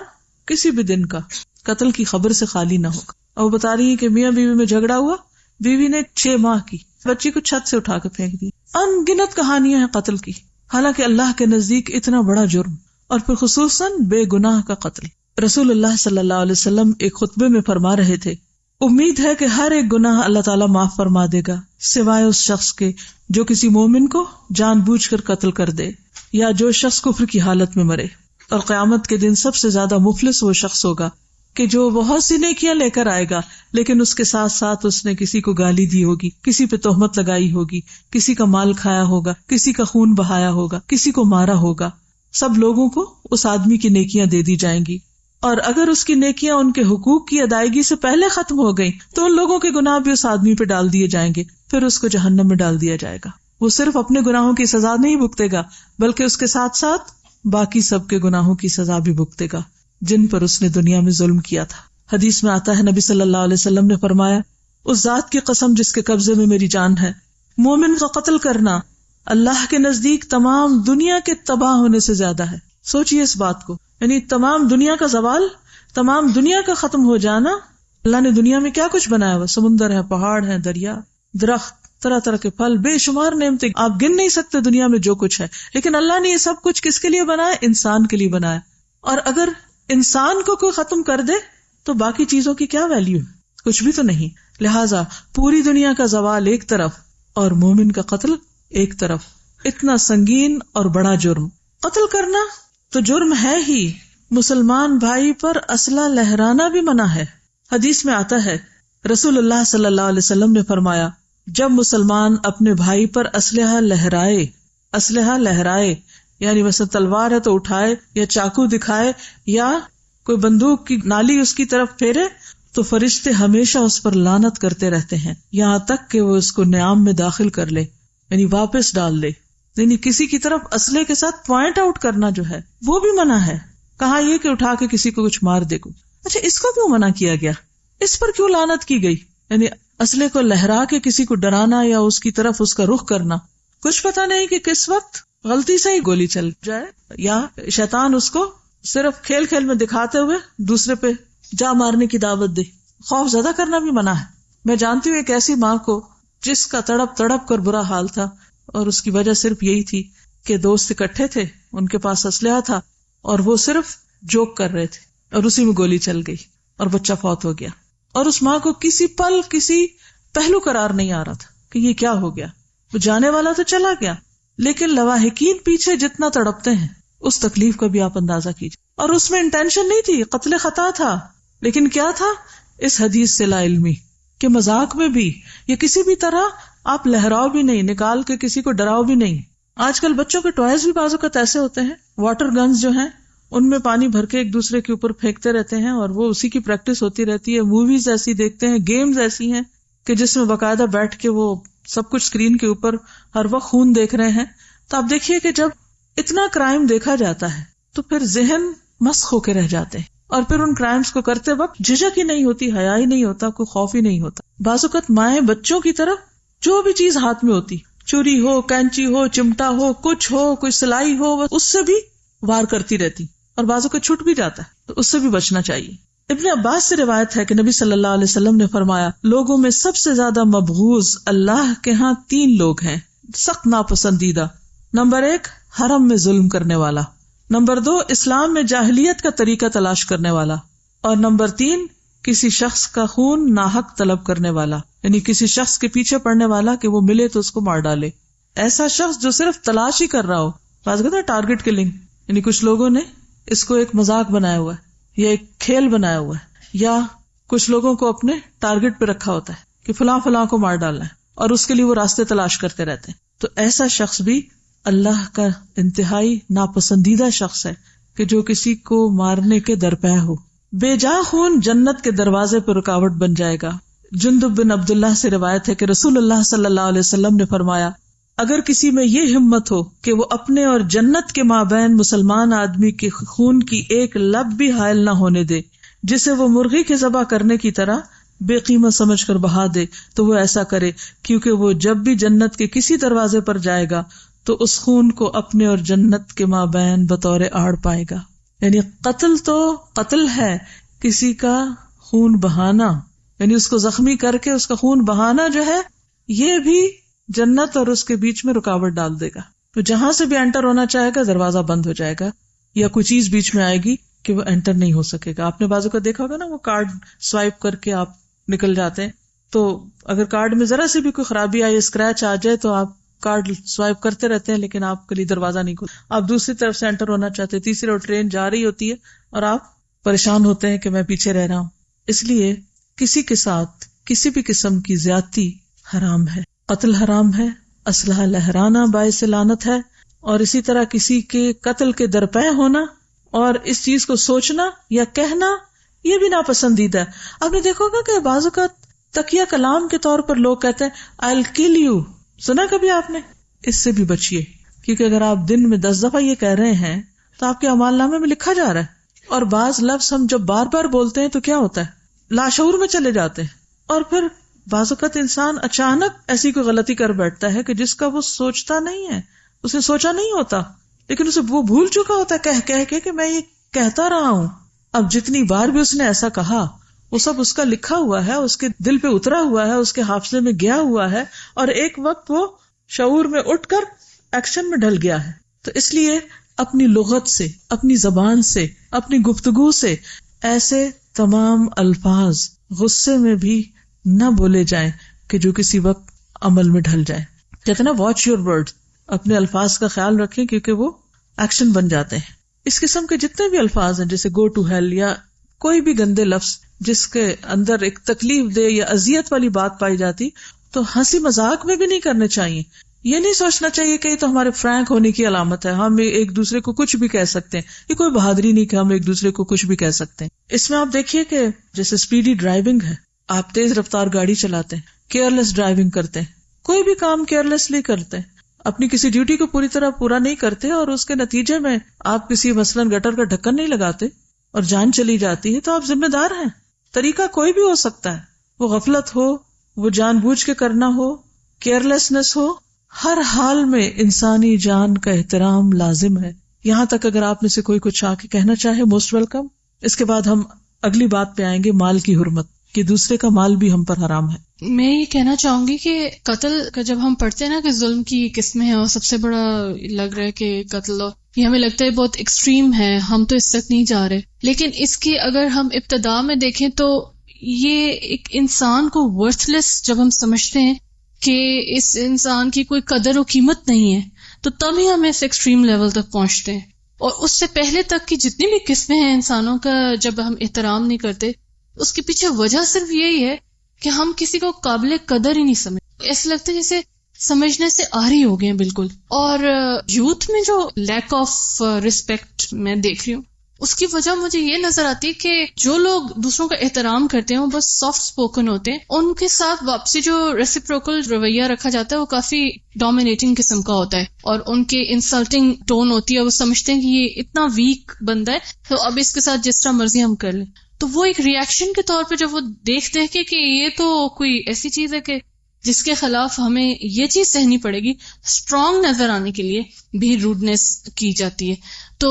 کسی بھی دن کا قتل کی خبر سے خالی نہ ہوگا. اور بتا رہی ہے کہ میاں بیوی میں جھگڑا ہوا، بیوی نے 6 ماہ کی بچی کو چھت سے اٹھا کے پھینک دی. ان گنت کہانیاں ہیں قتل کی، حالانکہ اللہ کے نزدیک اتنا بڑا جرم، اور پھر خصوصاً بے گناہ کا قتل. رسول اللہ صلی اللہ علیہ وسلم ایک خطبے میں فرما رہے تھے، امید ہے کہ ہر ایک گناہ اللہ تعالیٰ معاف فرما دے گا سوائے اس شخص کے جو کسی مومن کو جان بوجھ کر قتل کر دے، یا جو شخص کفر کی حالت میں مرے. اور قیامت کے دن سب سے زیادہ مفلس وہ شخص ہوگا کہ جو بہت سی نیکیاں لے کر آئے گا لیکن اس کے ساتھ ساتھ اس نے کسی کو گالی دی ہوگی، کسی پہ تہمت لگائی ہوگی، کسی کا مال کھایا ہوگا، کسی کا خون بہایا ہوگا، کسی کو مارا ہوگا. سب لوگوں کو اس آدمی کی نیکیاں دے دی جائیں گی، اور اگر اس کی نیکیاں ان کے حقوق کی ادائیگی سے پہلے ختم ہو گئیں تو ان لوگوں کے گناہ بھی اس آدمی پہ ڈال دیے جائیں گے، پھر اس کو جہنم میں ڈال دیا جائے گا. وہ صرف اپنے گناہوں کی سزا نہیں بھگتے گا بلکہ اس کے ساتھ ساتھ باقی سب کے گناہوں کی سزا بھی بھگتے گا جن پر اس نے دنیا میں ظلم کیا تھا. حدیث میں آتا ہے نبی صلی اللہ علیہ وسلم نے فرمایا، اس ذات کی قسم جس کے قبضے میں میری جان ہے، مومن کا قتل کرنا اللہ کے نزدیک تمام دنیا کے تباہ ہونے سے زیادہ ہے. سوچئے اس بات کو، یعنی تمام دنیا کا زوال، تمام دنیا کا ختم ہو جانا. اللہ نے دنیا میں کیا کچھ بنایا ہوا، سمندر ہے، پہاڑ ہے، دریا، درخت، طرح طرح کے پھل، بے شمار نعمتیں، آپ گن نہیں سکتے دنیا میں جو کچھ ہے. لیکن اللہ نے یہ سب کچھ کس کے لیے بنایا؟ انسان کے لیے بنایا. اور اگر انسان کو کوئی ختم کر دے تو باقی چیزوں کی کیا ویلیو ہے؟ کچھ بھی تو نہیں. لہٰذا پوری دنیا کا زوال ایک طرف اور مومن کا قتل ایک طرف، اتنا سنگین اور بڑا جرم. قتل کرنا تو جرم ہے ہی، مسلمان بھائی پر اسلحہ لہرانا بھی منع ہے. حدیث میں آتا ہے رسول اللہ صلی اللہ علیہ وسلم نے فرمایا، جب مسلمان اپنے بھائی پر اسلحہ لہرائے یعنی مثلا تلوار ہے تو اٹھائے، یا چاقو دکھائے، یا کوئی بندوق کی نالی اس کی طرف پھیرے، تو فرشتے ہمیشہ اس پر لعنت کرتے رہتے ہیں یہاں تک کہ وہ اس کو نیام میں داخل کر لے، یعنی واپس ڈال لے. یعنی کسی کی طرف اسلحے کے ساتھ پوائنٹ آؤٹ کرنا جو ہے وہ بھی منع ہے. کہا یہ کہ اٹھا کے کسی کو کچھ مار دے کو. اچھا، اس کو کیوں منع کیا گیا؟ اس پر کیوں لعنت کی گئی؟ یعنی اسلحے کو لہرا کے کسی کو ڈرانا یا اس کی طرف اس کا رخ کرنا، کچھ پتا نہیں کہ کس وقت غلطی سے ہی گولی چل جائے، یا شیطان اس کو صرف کھیل کھیل میں دکھاتے ہوئے دوسرے پہ جا مارنے کی دعوت دے. خوف زدہ کرنا بھی منع ہے. میں جانتی ہوں ایک ایسی ماں کو جس کا تڑپ تڑپ کر برا حال تھا، اور اس کی وجہ صرف یہی تھی کہ دوست اکٹھے تھے، ان کے پاس اسلحہ تھا اور وہ صرف جوک کر رہے تھے، اور اسی میں گولی چل گئی اور بچہ فوت ہو گیا. اور اس ماں کو کسی پل کسی پہلو قرار نہیں آ رہا تھا کہ یہ کیا ہو گیا. وہ جانے والا تو چلا گیا، لیکن لواحقین پیچھے جتنا تڑپتے ہیں اس تکلیف کا بھی آپ اندازہ کیجیے. اور اس میں انٹینشن نہیں تھی، قتل خطا تھا، لیکن کیا تھا؟ اس حدیث سے لا علمی کہ مذاق میں بھی یا کسی بھی طرح آپ لہراؤ بھی نہیں، نکال کے کسی کو ڈراؤ بھی نہیں. آج کل بچوں کے ٹوائز بھی بعض اوقات ایسے ہوتے ہیں، واٹر گنز جو ہیں ان میں پانی بھر کے ایک دوسرے کے اوپر پھینکتے رہتے ہیں، اور وہ اسی کی پریکٹس ہوتی رہتی ہے. موویز ایسی دیکھتے ہیں، گیمز ایسی ہیں کہ جس میں باقاعدہ بیٹھ کے وہ سب کچھ اسکرین کے اوپر ہر وقت خون دیکھ رہے ہیں. تو آپ دیکھیے کہ جب اتنا کرائم دیکھا جاتا ہے تو پھر ذہن مسخ ہو کے رہ جاتے ہیں، اور پھر ان کرائمز کو کرتے وقت جھجک ہی نہیں ہوتی، حیا ہی نہیں ہوتا، کوئی خوف ہی نہیں ہوتا. بعض اوقات مائیں بچوں کی طرف جو بھی چیز ہاتھ میں ہوتی، چوری ہو، کینچی ہو، چمٹا ہو، کچھ ہو، کوئی سلائی ہو، اس سے بھی وار کرتی رہتی، اور بعضوں کو چھٹ بھی جاتا ہے، تو اس سے بھی بچنا چاہیے. ابن عباس سے روایت ہے کہ نبی صلی اللہ علیہ وسلم نے فرمایا لوگوں میں سب سے زیادہ مبغوض اللہ کے ہاں 3 لوگ ہیں، سخت ناپسندیدہ۔ نمبر 1 حرم میں ظلم کرنے والا، نمبر 2 اسلام میں جاہلیت کا طریقہ تلاش کرنے والا، اور نمبر 3 کسی شخص کا خون ناحق طلب کرنے والا، یعنی کسی شخص کے پیچھے پڑنے والا کہ وہ ملے تو اس کو مار ڈالے۔ ایسا شخص جو صرف تلاش ہی کر رہا ہو، بات کرتے ہیں ٹارگٹ کلنگ، یعنی کچھ لوگوں نے اس کو ایک مذاق بنایا ہوا ہے یا ایک کھیل بنایا ہوا ہے، یا کچھ لوگوں کو اپنے ٹارگٹ پہ رکھا ہوتا ہے کہ فلاں فلاں کو مار ڈالنا ہے، اور اس کے لیے وہ راستے تلاش کرتے رہتے ہیں۔ تو ایسا شخص بھی اللہ کا انتہائی ناپسندیدہ شخص ہے کہ جو کسی کو مارنے کے درپے ہو۔ بے جا خون جنت کے دروازے پر رکاوٹ بن جائے گا۔ جندب بن عبداللہ سے روایت ہے کہ رسول اللہ صلی اللہ علیہ وسلم نے فرمایا اگر کسی میں یہ ہمت ہو کہ وہ اپنے اور جنت کے مابین مسلمان آدمی کے خون کی ایک لب بھی حائل نہ ہونے دے، جسے وہ مرغی کے ذبح کرنے کی طرح بے قیمت سمجھ کر بہا دے، تو وہ ایسا کرے، کیونکہ وہ جب بھی جنت کے کسی دروازے پر جائے گا تو اس خون کو اپنے اور جنت کے مابین بطور آڑ پائے گا۔ یعنی قتل تو قتل ہے، کسی کا خون بہانا، یعنی اس کو زخمی کر کے اس کا خون بہانا جو ہے، یہ بھی جنت اور اس کے بیچ میں رکاوٹ ڈال دے گا۔ تو جہاں سے بھی انٹر ہونا چاہے گا دروازہ بند ہو جائے گا، یا کوئی چیز بیچ میں آئے گی کہ وہ انٹر نہیں ہو سکے گا۔ آپ نے بازو کا دیکھا ہوگا نا، وہ کارڈ سوائپ کر کے آپ نکل جاتے ہیں، تو اگر کارڈ میں ذرا سی بھی کوئی خرابی آئی، اسکریچ آ جائے، تو آپ کارڈ سوائپ کرتے رہتے ہیں لیکن آپ کے لیے دروازہ نہیں کھلتا۔ آپ دوسری طرف سے انٹر ہونا چاہتے ہیں، تیسری اور ٹرین جا رہی ہوتی ہے اور آپ پریشان ہوتے ہیں کہ میں پیچھے رہ رہا ہوں۔ اس لیے کسی کے ساتھ کسی بھی قسم کی زیادتی حرام ہے، قتل حرام ہے، اسلحہ لہرانا باعث لعنت ہے، اور اسی طرح کسی کے قتل کے درپے ہونا اور اس چیز کو سوچنا یا کہنا یہ بھی ناپسندیدہ ہے۔ آپ نے دیکھا ہوگا کہ بعض اوقات تکیہ کلام کے طور پر لوگ کہتے ہیں I'll kill you، سنا کبھی آپ نے؟ اس سے بھی بچیے، کیونکہ اگر آپ دن میں 10 دفعہ یہ کہہ رہے ہیں تو آپ کے اعمال نامے میں لکھا جا رہا ہے، اور بعض لفظ ہم جب بار بار بولتے ہیں تو کیا ہوتا ہے، لاشعور میں چلے جاتے ہیں، اور پھر بعض اوقات انسان اچانک ایسی کوئی غلطی کر بیٹھتا ہے کہ جس کا وہ سوچتا نہیں ہے، اسے سوچا نہیں ہوتا، لیکن اسے وہ بھول چکا ہوتا ہے کہہ کے کہ میں یہ کہتا رہا ہوں۔ اب جتنی بار بھی اس نے ایسا کہا وہ سب اس کا لکھا ہوا ہے، اس کے دل پہ اترا ہوا ہے، اس کے حافظے میں گیا ہوا ہے، اور ایک وقت وہ شعور میں اٹھ کر ایکشن میں ڈھل گیا ہے۔ تو اس لیے اپنی لغت سے، اپنی زبان سے، اپنی گفتگو سے ایسے تمام الفاظ غصے میں بھی نہ بولے جائیں کہ جو کسی وقت عمل میں ڈھل جائے۔ کہتے نا واچ یور ورڈ، اپنے الفاظ کا خیال رکھیں کیونکہ وہ ایکشن بن جاتے ہیں۔ اس قسم کے جتنے بھی الفاظ ہیں جیسے گو ٹو ہیل یا کوئی بھی گندے لفظ جس کے اندر ایک تکلیف دہ یا اذیت والی بات پائی جاتی، تو ہنسی مذاق میں بھی نہیں کرنے چاہیے۔ یہ نہیں سوچنا چاہیے کہ یہ تو ہمارے فرینک ہونے کی علامت ہے، ہم ایک دوسرے کو کچھ بھی کہہ سکتے ہیں، یہ کوئی بہادری نہیں کہ ہم ایک دوسرے کو کچھ بھی کہہ سکتے ہیں۔ اس میں آپ دیکھیے کہ جیسے اسپیڈی ڈرائیونگ ہے، آپ تیز رفتار گاڑی چلاتے ہیں، کیئرلیس ڈرائیونگ کرتے ہیں، کوئی بھی کام کیئرلیسلی کرتے ہیں، اپنی کسی ڈیوٹی کو پوری طرح پورا نہیں کرتے، اور اس کے نتیجے میں آپ کسی مثلاً گٹر کا ڈھکن نہیں لگاتے اور جان چلی جاتی ہے، تو آپ ذمہ دار ہیں۔ طریقہ کوئی بھی ہو سکتا ہے، وہ غفلت ہو، وہ جان بوجھ کے کرنا ہو، کیئرلیسنس ہو، ہر حال میں انسانی جان کا احترام لازم ہے۔ یہاں تک اگر آپ میں سے کوئی کچھ آ کے کہنا چاہے، موسٹ ویلکم۔ اس کے بعد ہم اگلی بات پہ آئیں گے، مال کی حرمت، کہ دوسرے کا مال بھی ہم پر حرام ہے۔ میں یہ کہنا چاہوں گی کہ قتل کا جب ہم پڑھتے ہیں نا کہ ظلم کی قسمیں ہیں، اور سب سے بڑا لگ رہا ہے کہ قتل، یہ ہمیں لگتا ہے بہت ایکسٹریم ہے، ہم تو اس تک نہیں جا رہے، لیکن اس کی اگر ہم ابتدا میں دیکھیں تو یہ ایک انسان کو ورتھ لیس جب ہم سمجھتے ہیں کہ اس انسان کی کوئی قدر و قیمت نہیں ہے، تو تب ہی ہم اس ایکسٹریم لیول تک پہنچتے ہیں۔ اور اس سے پہلے تک کی جتنی بھی قسمیں ہیں انسانوں کا جب ہم احترام نہیں کرتے، اس کے پیچھے وجہ صرف یہی ہے کہ ہم کسی کو قابل قدر ہی نہیں سمجھتے، ایسے لگتا ہے جیسے سمجھنے سے آری ہو گئے ہیں بالکل۔ اور یوتھ میں جو لیک آف رسپیکٹ میں دیکھ رہی ہوں، اس کی وجہ مجھے یہ نظر آتی ہے کہ جو لوگ دوسروں کا احترام کرتے ہیں وہ بس سافٹ اسپوکن ہوتے ہیں، ان کے ساتھ واپسی جو ریسیپروکل رویہ رکھا جاتا ہے وہ کافی ڈومینیٹنگ قسم کا ہوتا ہے، اور ان کے انسلٹنگ ٹون ہوتی ہے، وہ سمجھتے ہیں کہ یہ اتنا ویک بندہ ہے تو اب اس کے ساتھ جس طرح مرضی ہم کر لیں۔ تو وہ ایک ریئیکشن کے طور پہ جب وہ دیکھتے ہیں کہ یہ تو کوئی ایسی چیز ہے کہ جس کے خلاف ہمیں یہ چیز سہنی پڑے گی. اسٹرانگ نظر آنے کے لیے بھی روڈنس کی جاتی ہے. تو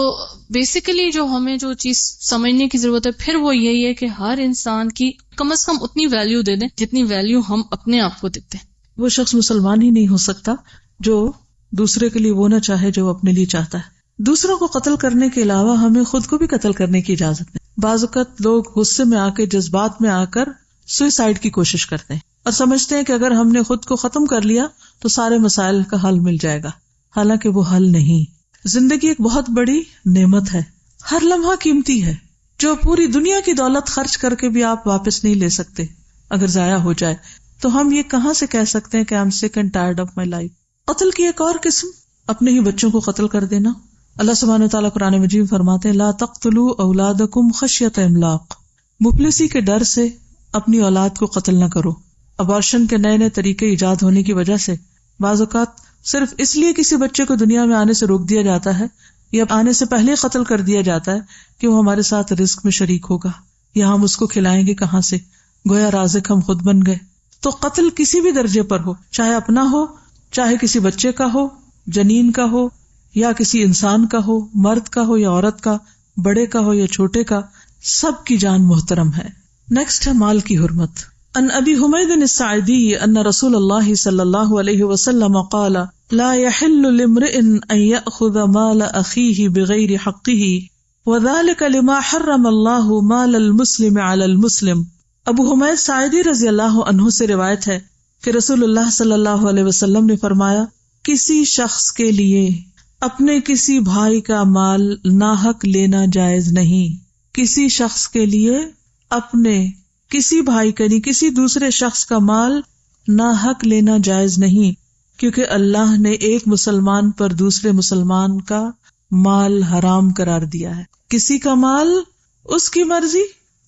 بیسیکلی جو ہمیں جو چیز سمجھنے کی ضرورت ہے پھر وہ یہی ہے کہ ہر انسان کی کم از کم اتنی ویلیو دے دیں جتنی ویلیو ہم اپنے آپ کو دیتے ہیں. وہ شخص مسلمان ہی نہیں ہو سکتا جو دوسرے کے لیے وہ نہ چاہے جو اپنے لیے چاہتا ہے. دوسروں کو قتل کرنے کے علاوہ ہمیں خود کو بھی قتل کرنے کی اجازت نہیں. بعض اوقات لوگ غصے میں آ کے جذبات میں آ کر سوئسائڈ کی کوشش کرتے ہیں اور سمجھتے ہیں کہ اگر ہم نے خود کو ختم کر لیا تو سارے مسائل کا حل مل جائے گا، حالانکہ وہ حل نہیں. زندگی ایک بہت بڑی نعمت ہے، ہر لمحہ قیمتی ہے، جو پوری دنیا کی دولت خرچ کر کے بھی آپ واپس نہیں لے سکتے. اگر ضائع ہو جائے تو ہم یہ کہاں سے کہہ سکتے ہیں کہ I'm sick and tired of my life. قتل کی ایک اور قسم اپنے ہی بچوں کو قتل کر دینا. اللہ سبحانہ وتعالیٰ قرآن مجید میں فرماتے ہیں لا تقتلوا اولادکم خشیۃ املاق. مفلسی کے ڈر سے اپنی اولاد کو قتل نہ کرو. ابارشن کے نئے نئے طریقے ایجاد ہونے کی وجہ سے بعض اوقات صرف اس لیے کسی بچے کو دنیا میں آنے سے روک دیا جاتا ہے یا آنے سے پہلے قتل کر دیا جاتا ہے کہ وہ ہمارے ساتھ رزق میں شریک ہوگا یا ہم اس کو کھلائیں گے کہاں سے، گویا رازق ہم خود بن گئے. تو قتل کسی بھی درجے پر ہو، چاہے اپنا ہو، چاہے کسی بچے کا ہو، جنین کا ہو یا کسی انسان کا ہو، مرد کا ہو یا عورت کا، بڑے کا ہو یا چھوٹے کا، سب کی جان محترم ہے. نیکسٹ ہے مال کی حرمت. ان ابی حمید الساعدی ان رسول اللہ صلی اللہ علیہ وسلم قال لا يحل لامرئ ان يأخذ مال اخیہ بغیر حقہ وذلك لما حرم اللہ مال المسلم علی المسلم. ابو حمید ساعدی رضی اللہ عنہ سے روایت ہے کہ رسول اللہ صلی اللہ علیہ وسلم نے فرمایا کسی شخص کے لیے اپنے کسی بھائی کا مال ناحق لینا جائز نہیں. کسی شخص کے لیے اپنے کسی بھائی کا یعنی کسی دوسرے شخص کا مال ناحق لینا جائز نہیں، کیونکہ اللہ نے ایک مسلمان پر دوسرے مسلمان کا مال حرام قرار دیا ہے. کسی کا مال اس کی مرضی،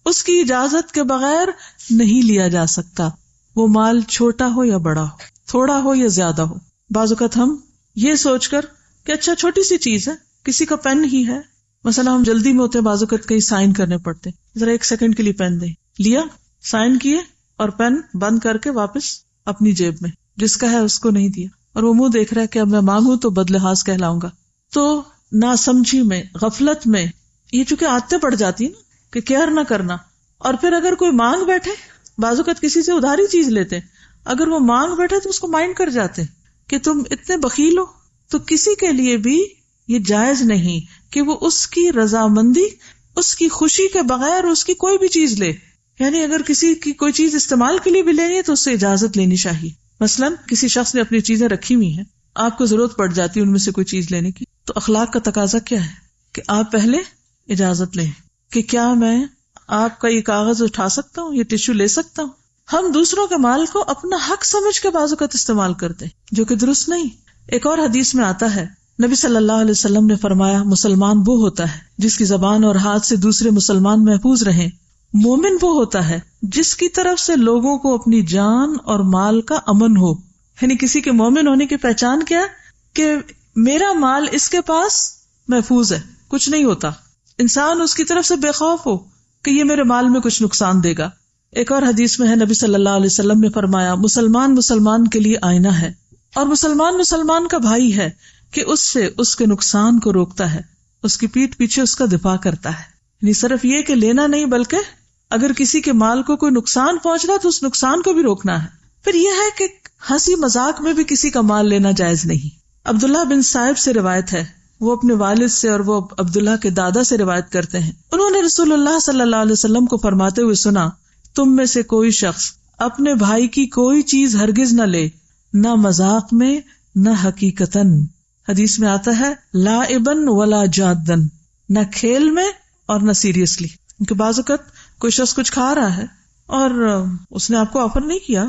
اس کی اجازت کے بغیر نہیں لیا جا سکتا، وہ مال چھوٹا ہو یا بڑا ہو، تھوڑا ہو یا زیادہ ہو. بعض اوقات ہم یہ سوچ کر کہ اچھا چھوٹی سی چیز ہے، کسی کا پین ہی ہے، مثلا ہم جلدی میں ہوتے ہیں، بعض اوقات کہیں سائن کرنے پڑتے، ذرا 1 سیکنڈ کے لیے پین دیں، لیا، سائن کیے اور پین بند کر کے واپس اپنی جیب میں، جس کا ہے اس کو نہیں دیا، اور وہ منہ دیکھ رہا ہے کہ اب میں مانگوں تو بدلحاظ کہلاؤں گا. تو ناسمجھی میں، غفلت میں یہ چونکہ عادتیں پڑ جاتی ہیں کہ کیئر نہ کرنا. اور پھر اگر کوئی مانگ بیٹھے، بعض اوقات کسی سے ادھاری چیز لیتے، اگر وہ مانگ بیٹھے تو اس کو مائنڈ کر جاتے کہ تم اتنے بخیل ہو. تو کسی کے لیے بھی یہ جائز نہیں کہ وہ اس کی رضامندی، اس کی خوشی کے بغیر اس کی کوئی بھی چیز لے. یعنی اگر کسی کی کوئی چیز استعمال کے لیے بھی لینی ہے تو اس سے اجازت لینی چاہیے. مثلاً کسی شخص نے اپنی چیزیں رکھی ہوئی ہیں، آپ کو ضرورت پڑ جاتی ہے ان میں سے کوئی چیز لینے کی، تو اخلاق کا تقاضا کیا ہے کہ آپ پہلے اجازت لیں کہ کیا میں آپ کا یہ کاغذ اٹھا سکتا ہوں، یہ ٹیشو لے سکتا ہوں. ہم دوسروں کے مال کو اپنا حق سمجھ کے بعض اوقات استعمال کرتے ہیں، جو کہ درست نہیں. ایک اور حدیث میں آتا ہے، نبی صلی اللہ علیہ وسلم نے فرمایا مسلمان وہ ہوتا ہے جس کی زبان اور ہاتھ سے دوسرے مسلمان محفوظ رہیں. مومن وہ ہوتا ہے جس کی طرف سے لوگوں کو اپنی جان اور مال کا امن ہو. یعنی کسی کے مومن ہونے کی پہچان کیا کہ میرا مال اس کے پاس محفوظ ہے، کچھ نہیں ہوتا. انسان اس کی طرف سے بے خوف ہو کہ یہ میرے مال میں کچھ نقصان دے گا. ایک اور حدیث میں ہے، نبی صلی اللہ علیہ وسلم نے فرمایا مسلمان مسلمان کے لیے آئینہ ہے اور مسلمان مسلمان کا بھائی ہے کہ اس سے اس کے نقصان کو روکتا ہے، اس کی پیٹھ پیچھے اس کا دفاع کرتا ہے. یعنی صرف یہ کہ لینا نہیں، بلکہ اگر کسی کے مال کو کوئی نقصان پہنچنا تو اس نقصان کو بھی روکنا ہے. پھر یہ ہے کہ ہنسی مذاق میں بھی کسی کا مال لینا جائز نہیں. عبداللہ بن صائب سے روایت ہے، وہ اپنے والد سے اور وہ عبداللہ کے دادا سے روایت کرتے ہیں، انہوں نے رسول اللہ صلی اللہ علیہ وسلم کو فرماتے ہوئے سنا تم میں سے کوئی شخص اپنے بھائی کی کوئی چیز ہرگز نہ لے، نہ مذاق میں نہ حقیقتاً. حدیث میں آتا ہے لائبن ولا جادن، نہ کھیل میں اور نہ سیریسلی. کیونکہ بعض اوقات کوئی شخص کچھ کھا رہا ہے اور اس نے آپ کو آفر نہیں کیا،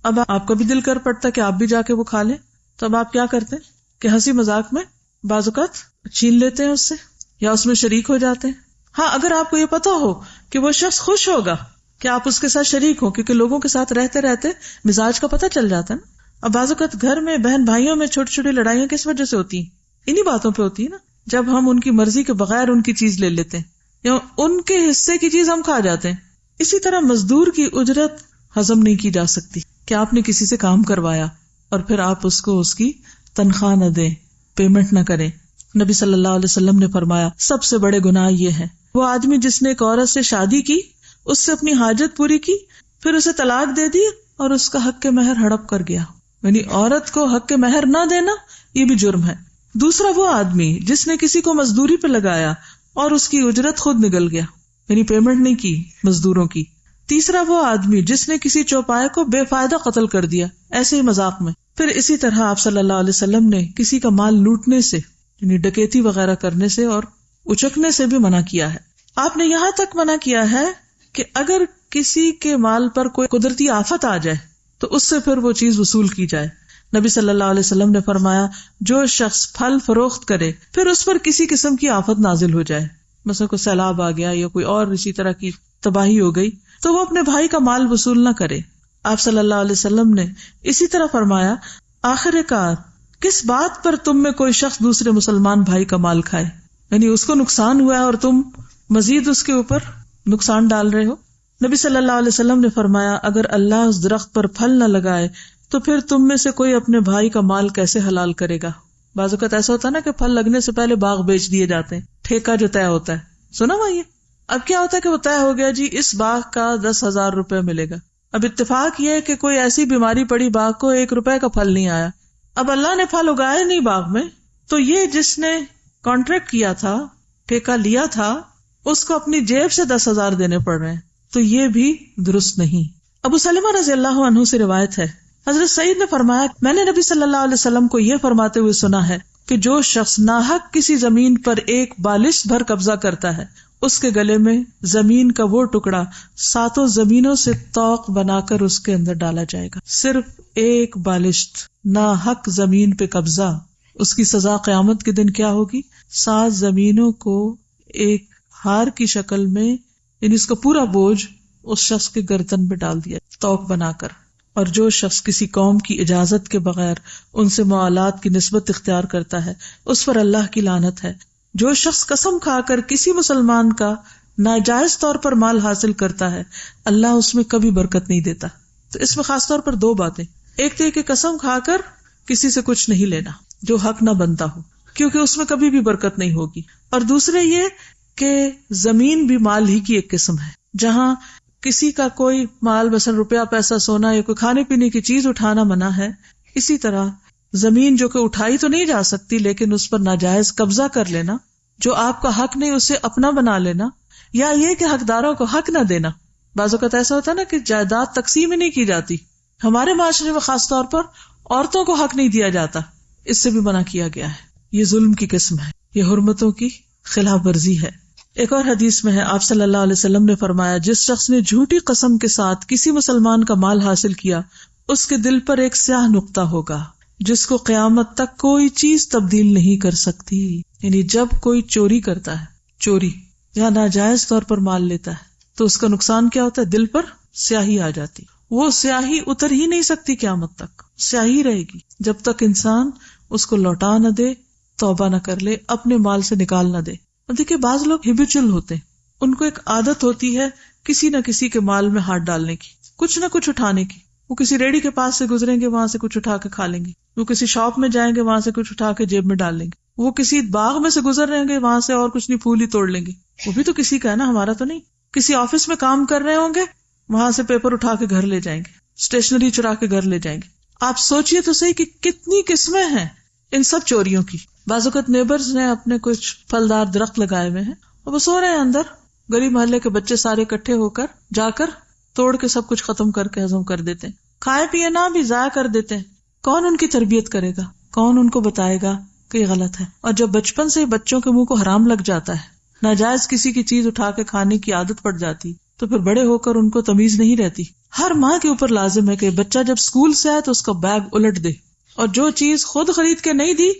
اب آپ کا بھی دل کر پڑتا کہ آپ بھی جا کے وہ کھا لیں، تو اب آپ کیا کرتے ہیں کہ ہنسی مذاق میں بعض اوقات چھین لیتے ہیں اس سے یا اس میں شریک ہو جاتے ہیں. ہاں اگر آپ کو یہ پتا ہو کہ وہ شخص خوش ہوگا کہ آپ اس کے ساتھ شریک ہو، کیونکہ لوگوں کے ساتھ رہتے رہتے مزاج کا پتہ چل جاتا ہے نا. اب بعض اوقات گھر میں بہن بھائیوں میں چھوٹی چھوٹی لڑائیاں کس وجہ سے ہوتی ہیں؟ انہی باتوں پہ ہوتی ہے نا، جب ہم ان کی مرضی کے بغیر ان کی چیز لے لیتے ہیں یا ان کے حصے کی چیز ہم کھا جاتے ہیں. اسی طرح مزدور کی اجرت ہضم نہیں کی جا سکتی کہ آپ نے کسی سے کام کروایا اور پھر آپ اس کو اس کی تنخواہ نہ دیں، پیمنٹ نہ کریں. نبی صلی اللہ علیہ وسلم نے فرمایا سب سے بڑے گناہ یہ ہیں وہ آدمی جس نے ایک عورت سے شادی کی، اس سے اپنی حاجت پوری کی، پھر اسے طلاق دے دی اور اس کا حق مہر ہڑپ کر گیا. یعنی عورت کو حق مہر نہ دینا یہ بھی جرم ہے. دوسرا وہ آدمی جس نے کسی کو مزدوری پہ لگایا اور اس کی اجرت خود نگل گیا، یعنی پیمنٹ نہیں کی مزدوروں کی. تیسرا وہ آدمی جس نے کسی چوپائے کو بے فائدہ قتل کر دیا ایسے ہی مذاق میں. پھر اسی طرح آپ صلی اللہ علیہ وسلم نے کسی کا مال لوٹنے سے یعنی ڈکیتی وغیرہ کرنے سے اور اچکنے سے بھی منع کیا ہے. آپ نے یہاں تک منع کیا ہے کہ اگر کسی کے مال پر کوئی قدرتی آفت آ جائے تو اس سے پھر وہ چیز وصول کی جائے. نبی صلی اللہ علیہ وسلم نے فرمایا جو شخص پھل فروخت کرے پھر اس پر کسی قسم کی آفت نازل ہو جائے، مثلا کوئی سیلاب آ گیا یا کوئی اور اسی طرح کی تباہی ہو گئی، تو وہ اپنے بھائی کا مال وصول نہ کرے. آپ صلی اللہ علیہ وسلم نے اسی طرح فرمایا آخر کار کس بات پر تم میں کوئی شخص دوسرے مسلمان بھائی کا مال کھائے، یعنی اس کو نقصان ہوا ہے اور تم مزید اس کے اوپر نقصان ڈال رہے ہو. نبی صلی اللہ علیہ وسلم نے فرمایا اگر اللہ اس درخت پر پھل نہ لگائے تو پھر تم میں سے کوئی اپنے بھائی کا مال کیسے حلال کرے گا. بعض اوقات ایسا ہوتا ہے نا کہ پھل لگنے سے پہلے باغ بیچ دیے جاتے ہیں، ٹھیکہ جو طے ہوتا ہے. سنا ہوا یہ؟ اب کیا ہوتا ہے کہ وہ طے ہو گیا جی اس باغ کا 10,000 روپے ملے گا. اب اتفاق یہ ہے کہ کوئی ایسی بیماری پڑی باغ کو 1 روپے کا پھل نہیں آیا. اب اللہ نے پھل اگایا نہیں باغ میں، تو یہ جس نے کانٹریکٹ کیا تھا، ٹھیکہ لیا تھا، اس کو اپنی جیب سے 10,000 دینے پڑ رہے ہیں، تو یہ بھی درست نہیں. ابو سلمہ رضی اللہ عنہ سے روایت ہے حضرت سعید نے فرمایا میں نے نبی صلی اللہ علیہ وسلم کو یہ فرماتے ہوئے سنا ہے کہ جو شخص ناحق کسی زمین پر ایک بالشت بھر قبضہ کرتا ہے اس کے گلے میں زمین کا وہ ٹکڑا 7 زمینوں سے توق بنا کر اس کے اندر ڈالا جائے گا. صرف ایک بالشت ناحق زمین پہ قبضہ، اس کی سزا قیامت کے دن کیا ہوگی؟ 7 زمینوں کو ایک ہار کی شکل میں، یعنی اس کا پورا بوجھ اس شخص کے گردن پہ ڈال دیا توق بنا کر. اور جو شخص کسی قوم کی اجازت کے بغیر ان سے موالات کی نسبت اختیار کرتا ہے اس پر اللہ کی لعنت ہے. جو شخص قسم کھا کر کسی مسلمان کا ناجائز طور پر مال حاصل کرتا ہے اللہ اس میں کبھی برکت نہیں دیتا. تو اس میں خاص طور پر 2 باتیں، ایک تو یہ کہ قسم کھا کر کسی سے کچھ نہیں لینا جو حق نہ بنتا ہو، کیونکہ اس میں کبھی بھی برکت نہیں ہوگی. اور دوسرے یہ کہ زمین بھی مال ہی کی ایک قسم ہے. جہاں کسی کا کوئی مال مثلا روپیہ، پیسہ، سونا یا کوئی کھانے پینے کی چیز اٹھانا منع ہے، اسی طرح زمین جو کہ اٹھائی تو نہیں جا سکتی لیکن اس پر ناجائز قبضہ کر لینا، جو آپ کا حق نہیں اسے اپنا بنا لینا، یا یہ کہ حقداروں کو حق نہ دینا. بعض اوقات ایسا ہوتا ہے نا کہ جائیداد تقسیم ہی نہیں کی جاتی. ہمارے معاشرے میں خاص طور پر عورتوں کو حق نہیں دیا جاتا، اس سے بھی منع کیا گیا ہے. یہ ظلم کی قسم ہے، یہ حرمتوں کی خلاف ورزی ہے. ایک اور حدیث میں ہے آپ صلی اللہ علیہ وسلم نے فرمایا جس شخص نے جھوٹی قسم کے ساتھ کسی مسلمان کا مال حاصل کیا اس کے دل پر ایک سیاہ نقطہ ہوگا جس کو قیامت تک کوئی چیز تبدیل نہیں کر سکتی. یعنی جب کوئی چوری کرتا ہے، چوری یا ناجائز طور پر مال لیتا ہے، تو اس کا نقصان کیا ہوتا ہے؟ دل پر سیاہی آ جاتی. وہ سیاہی اتر ہی نہیں سکتی، قیامت تک سیاہی رہے گی جب تک انسان اس کو لوٹا نہ دے، توبہ نہ کر لے، اپنے مال سے نکال نہ دے. دیکھیے بعض لوگ ہیبیچل ہوتے ہیں، ان کو ایک عادت ہوتی ہے کسی نہ کسی کے مال میں ہاتھ ڈالنے کی، کچھ نہ کچھ اٹھانے کی. وہ کسی ریڑھی کے پاس سے گزریں گے، وہاں سے کچھ اٹھا کے کھا لیں گے. وہ کسی شاپ میں جائیں گے، وہاں سے کچھ اٹھا کے جیب میں ڈال لیں گے. وہ کسی باغ میں سے گزر رہے گے، وہاں سے اور کچھ نہیں پھول ہی توڑ لیں گے. وہ بھی تو کسی کا ہے نا، ہمارا تو نہیں. کسی آفس میں کام کر رہے ہوں گے، وہاں سے پیپر اٹھا کے گھر لے جائیں گے، اسٹیشنری چرا کے گھر لے جائیں گے. آپ سوچئے تو صحیح کہ کتنی قسمیں ہیں ان سب چوریوں کی. بعض اوقات نیبرز نے اپنے کچھ پھلدار درخت لگائے ہوئے ہیں اور وہ سو رہے ہیں اندر، گلی محلے کے بچے سارے اکٹھے ہو کر جا کر توڑ کے سب کچھ ختم کر کے ہضم کر دیتے ہیں. کھائے پیے نہ بھی ضائع کر دیتے ہیں. کون ان کی تربیت کرے گا؟ کون ان کو بتائے گا کہ یہ غلط ہے؟ اور جب بچپن سے ہی بچوں کے منہ کو حرام لگ جاتا ہے، ناجائز کسی کی چیز اٹھا کے کھانے کی عادت پڑ جاتی، تو پھر بڑے ہو کر ان کو تمیز نہیں رہتی. ہر ماں کے اوپر لازم ہے کہ بچہ جب اسکول سے آئے تو اس کا بیگ الٹ دے، اور جو چیز خود خرید کے نہیں دی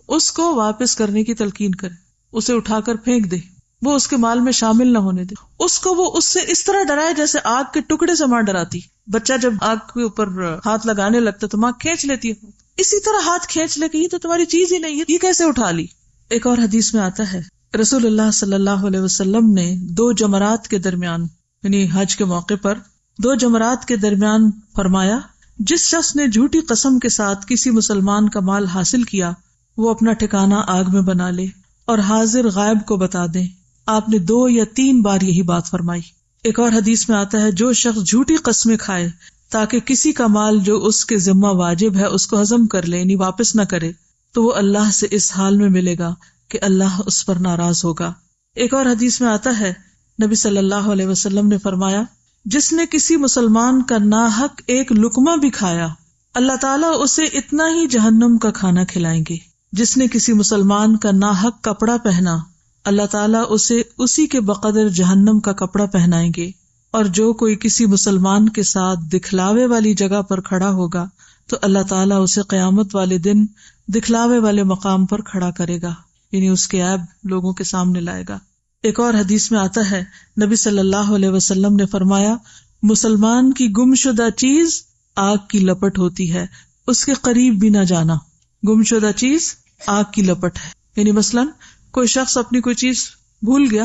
اس کو واپس کرنے کی تلقین کرے، اسے اٹھا کر پھینک دے، وہ اس کے مال میں شامل نہ ہونے دے. اس کو وہ اس سے اس طرح ڈرائے جیسے آگ کے ٹکڑے سے ماں ڈراتی. بچہ جب آگ کے اوپر ہاتھ لگانے لگتا تو ماں کھینچ لیتی ہے، اسی طرح ہاتھ کھینچ لے کہ یہ تو تمہاری چیز ہی نہیں ہے، یہ کیسے اٹھا لی. ایک اور حدیث میں آتا ہے رسول اللہ صلی اللہ علیہ وسلم نے 2 جمرات کے درمیان، یعنی حج کے موقع پر دو جمرات کے درمیان فرمایا جس شخص نے جھوٹی قسم کے ساتھ کسی مسلمان کا مال حاصل کیا وہ اپنا ٹھکانہ آگ میں بنا لے اور حاضر غائب کو بتا دے. آپ نے 2 یا 3 بار یہی بات فرمائی. ایک اور حدیث میں آتا ہے جو شخص جھوٹی قسمیں کھائے تاکہ کسی کا مال جو اس کے ذمہ واجب ہے اس کو ہضم کر لے یعنی واپس نہ کرے تو وہ اللہ سے اس حال میں ملے گا کہ اللہ اس پر ناراض ہوگا. ایک اور حدیث میں آتا ہے نبی صلی اللہ علیہ وسلم نے فرمایا جس نے کسی مسلمان کا ناحق ایک لقمہ بھی کھایا اللہ تعالیٰ اسے اتنا ہی جہنم کا کھانا کھلائیں گے. جس نے کسی مسلمان کا ناحق کپڑا پہنا اللہ تعالیٰ اسے اسی کے بقدر جہنم کا کپڑا پہنائیں گے. اور جو کوئی کسی مسلمان کے ساتھ دکھلاوے والی جگہ پر کھڑا ہوگا تو اللہ تعالیٰ اسے قیامت والے دن دکھلاوے والے مقام پر کھڑا کرے گا یعنی اس کے عیب لوگوں کے سامنے لائے گا. ایک اور حدیث میں آتا ہے نبی صلی اللہ علیہ وسلم نے فرمایا مسلمان کی گمشدہ چیز آگ کی لپٹ ہوتی ہے اس کے قریب بھی نہ جانا. گمشدہ چیز آگ کی لپٹ ہے یعنی مثلاً کوئی شخص اپنی کوئی چیز بھول گیا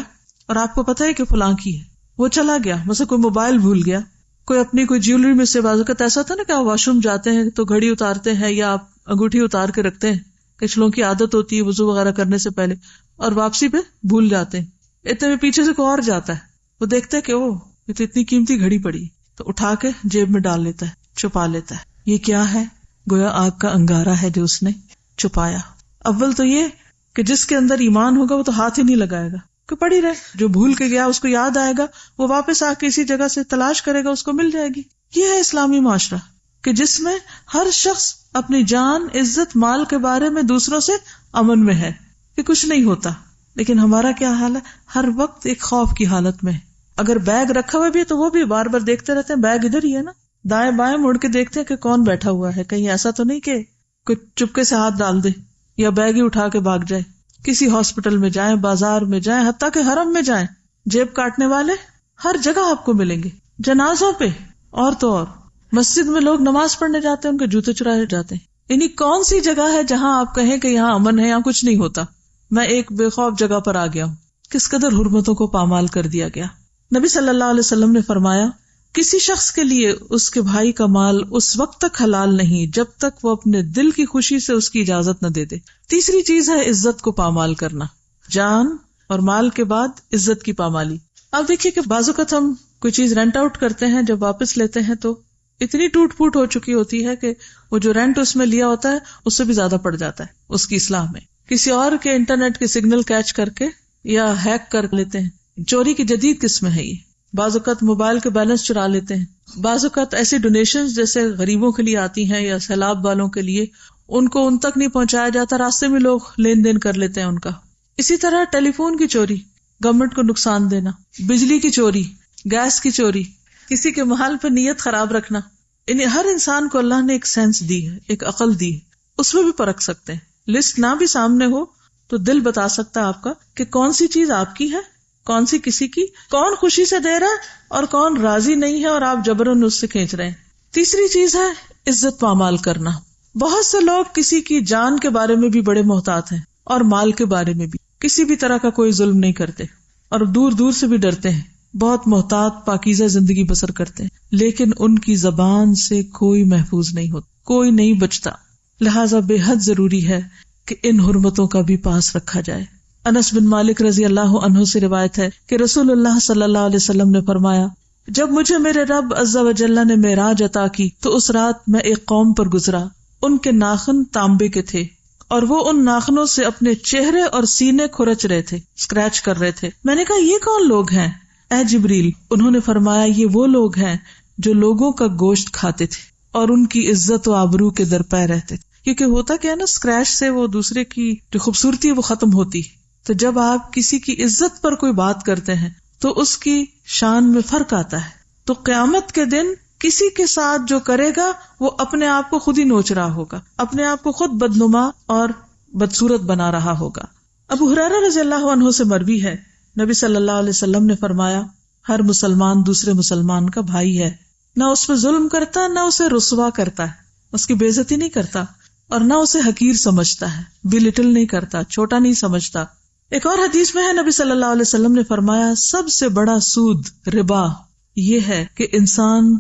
اور آپ کو پتا ہے کہ فلاں کی ہے وہ چلا گیا. مثلا کوئی موبائل بھول گیا, کوئی اپنی کوئی جیولری میں سے بازو کا ایسا ہوتا ہے نا کہ آپ واش روم جاتے ہیں تو گھڑی اتارتے ہیں یا آپ انگوٹھی اتار کے رکھتے ہیں. کچھ لوگوں کی عادت ہوتی ہے وضو وغیرہ کرنے سے پہلے اور واپسی پہ بھول جاتے ہیں. اتنے میں پیچھے سے کوئی اور جاتا ہے وہ دیکھتا ہے کہ او یہ تو اتنی قیمتی گھڑی پڑی تو اٹھا کے جیب میں ڈال لیتا ہے چھپا لیتا ہے. یہ کیا ہے؟ گویا آگ کا انگارہ ہے جو اس نے چھپایا. اول تو یہ کہ جس کے اندر ایمان ہوگا وہ تو ہاتھ ہی نہیں لگائے گا کہ پڑی رہے. جو بھول کے گیا اس کو یاد آئے گا وہ واپس آ کے اسی جگہ سے تلاش کرے گا اس کو مل جائے گی. یہ ہے اسلامی معاشرہ کہ جس میں ہر شخص اپنی جان عزت مال کے بارے میں دوسروں سے امن میں ہے کہ کچھ نہیں ہوتا. لیکن ہمارا کیا حال ہے؟ ہر وقت ایک خوف کی حالت میں. اگر بیگ رکھا ہوا بھی ہے تو وہ بھی بار بار دیکھتے رہتے ہیں بیگ ادھر ہی ہے نا, دائیں بائیں مڑ کے دیکھتے ہیں کہ کون بیٹھا ہوا ہے, کہیں ایسا تو نہیں کہ کوئی چپکے سے ہاتھ ڈال دے یا بیگ ہی اٹھا کے بھاگ جائے. کسی ہاسپٹل میں جائیں, بازار میں جائیں, حتیٰ کہ حرم میں جائیں, جیب کاٹنے والے ہر جگہ آپ کو ملیں گے. جنازوں پہ اور تو اور مسجد میں لوگ نماز پڑھنے جاتے ہیں ان کے جوتے چرائے جاتے ہیں. یعنی کون سی جگہ ہے جہاں آپ کہیں کہ یہاں امن ہے, یہاں کچھ نہیں ہوتا. میں ایک بے خوف جگہ پر آ گیا ہوں. کس قدر حرمتوں کو پامال کر دیا گیا. نبی صلی اللہ علیہ وسلم نے فرمایا کسی شخص کے لیے اس کے بھائی کا مال اس وقت تک حلال نہیں جب تک وہ اپنے دل کی خوشی سے اس کی اجازت نہ دے دے. تیسری چیز ہے عزت کو پامال کرنا. جان اور مال کے بعد عزت کی پامالی. آپ دیکھیے کہ بعض اوقات ہم کوئی چیز رینٹ آؤٹ کرتے ہیں, جب واپس لیتے ہیں تو اتنی ٹوٹ پھوٹ ہو چکی ہوتی ہے کہ وہ جو رینٹ اس میں لیا ہوتا ہے اس سے بھی زیادہ پڑ جاتا ہے اس کی اصلاح میں. کسی اور کے انٹرنیٹ کے سگنل کیچ کر کے یا ہیک کر لیتے ہیں. چوری کی جدید قسم ہے یہ. بعض اوقات موبائل کے بیلنس چرا لیتے ہیں. بعض اوقات ایسی ڈونیشنز جیسے غریبوں کے لیے آتی ہیں یا سیلاب والوں کے لیے ان کو ان تک نہیں پہنچایا جاتا, راستے میں لوگ لین دین کر لیتے ہیں ان کا. اسی طرح ٹیلی فون کی چوری, گورنمنٹ کو نقصان دینا, بجلی کی چوری, گیس کی چوری, کسی کے محل پہ نیت خراب رکھنا. انہیں ہر انسان کو اللہ نے ایک سینس دی ہے, ایک عقل دی ہے, اس میں بھی پرکھ سکتے ہیں. لسٹ نہ بھی سامنے ہو تو دل بتا سکتا ہے آپ کا کہ کون سی چیز آپ کی ہے, کون سی کسی کی, کون خوشی سے دے رہا ہے اور کون راضی نہیں ہے اور آپ جبرن اس سے کھینچ رہے ہیں. تیسری چیز ہے عزت پامال کرنا. بہت سے لوگ کسی کی جان کے بارے میں بھی بڑے محتاط ہیں اور مال کے بارے میں بھی. کسی بھی طرح کا کوئی ظلم نہیں کرتے اور دور دور سے بھی ڈرتے ہیں, بہت محتاط پاکیزہ زندگی بسر کرتے ہیں, لیکن ان کی زبان سے کوئی محفوظ نہیں ہوتا, کوئی نہیں بچتا. لہٰذا بے حد ضروری ہے کہ ان حرمتوں کا بھی پاس رکھا جائے. انس بن مالک رضی اللہ عنہ سے روایت ہے کہ رسول اللہ صلی اللہ علیہ وسلم نے فرمایا جب مجھے میرے رب عز و جل نے معراج عطا کی تو اس رات میں ایک قوم پر گزرا. ان کے ناخن تانبے کے تھے اور وہ ان ناخنوں سے اپنے چہرے اور سینے کھرچ رہے تھے, اسکریچ کر رہے تھے. میں نے کہا یہ کون لوگ ہیں اے جبریل؟ انہوں نے فرمایا یہ وہ لوگ ہیں جو لوگوں کا گوشت کھاتے تھے اور ان کی عزت و آبرو کے درپے رہتے تھے. کیونکہ ہوتا کیا ہے نا, اسکریچ سے وہ دوسرے کی جو خوبصورتی ہے وہ ختم ہوتی. تو جب آپ کسی کی عزت پر کوئی بات کرتے ہیں تو اس کی شان میں فرق آتا ہے. تو قیامت کے دن کسی کے ساتھ جو کرے گا وہ اپنے آپ کو خود ہی نوچ رہا ہوگا, اپنے آپ کو خود بدنما اور بدصورت بنا رہا ہوگا. ابو ہریرہ رضی اللہ عنہ سے مروی ہے نبی صلی اللہ علیہ وسلم نے فرمایا ہر مسلمان دوسرے مسلمان کا بھائی ہے, نہ اس پہ ظلم کرتا نہ اسے رسوا کرتا ہے, اس کی بے عزتی نہیں کرتا اور نہ اسے حقیر سمجھتا ہے, بلٹل نہیں کرتا, چھوٹا نہیں سمجھتا. ایک اور حدیث میں ہے نبی صلی اللہ علیہ وسلم نے فرمایا سب سے بڑا سود ربا یہ ہے کہ انسان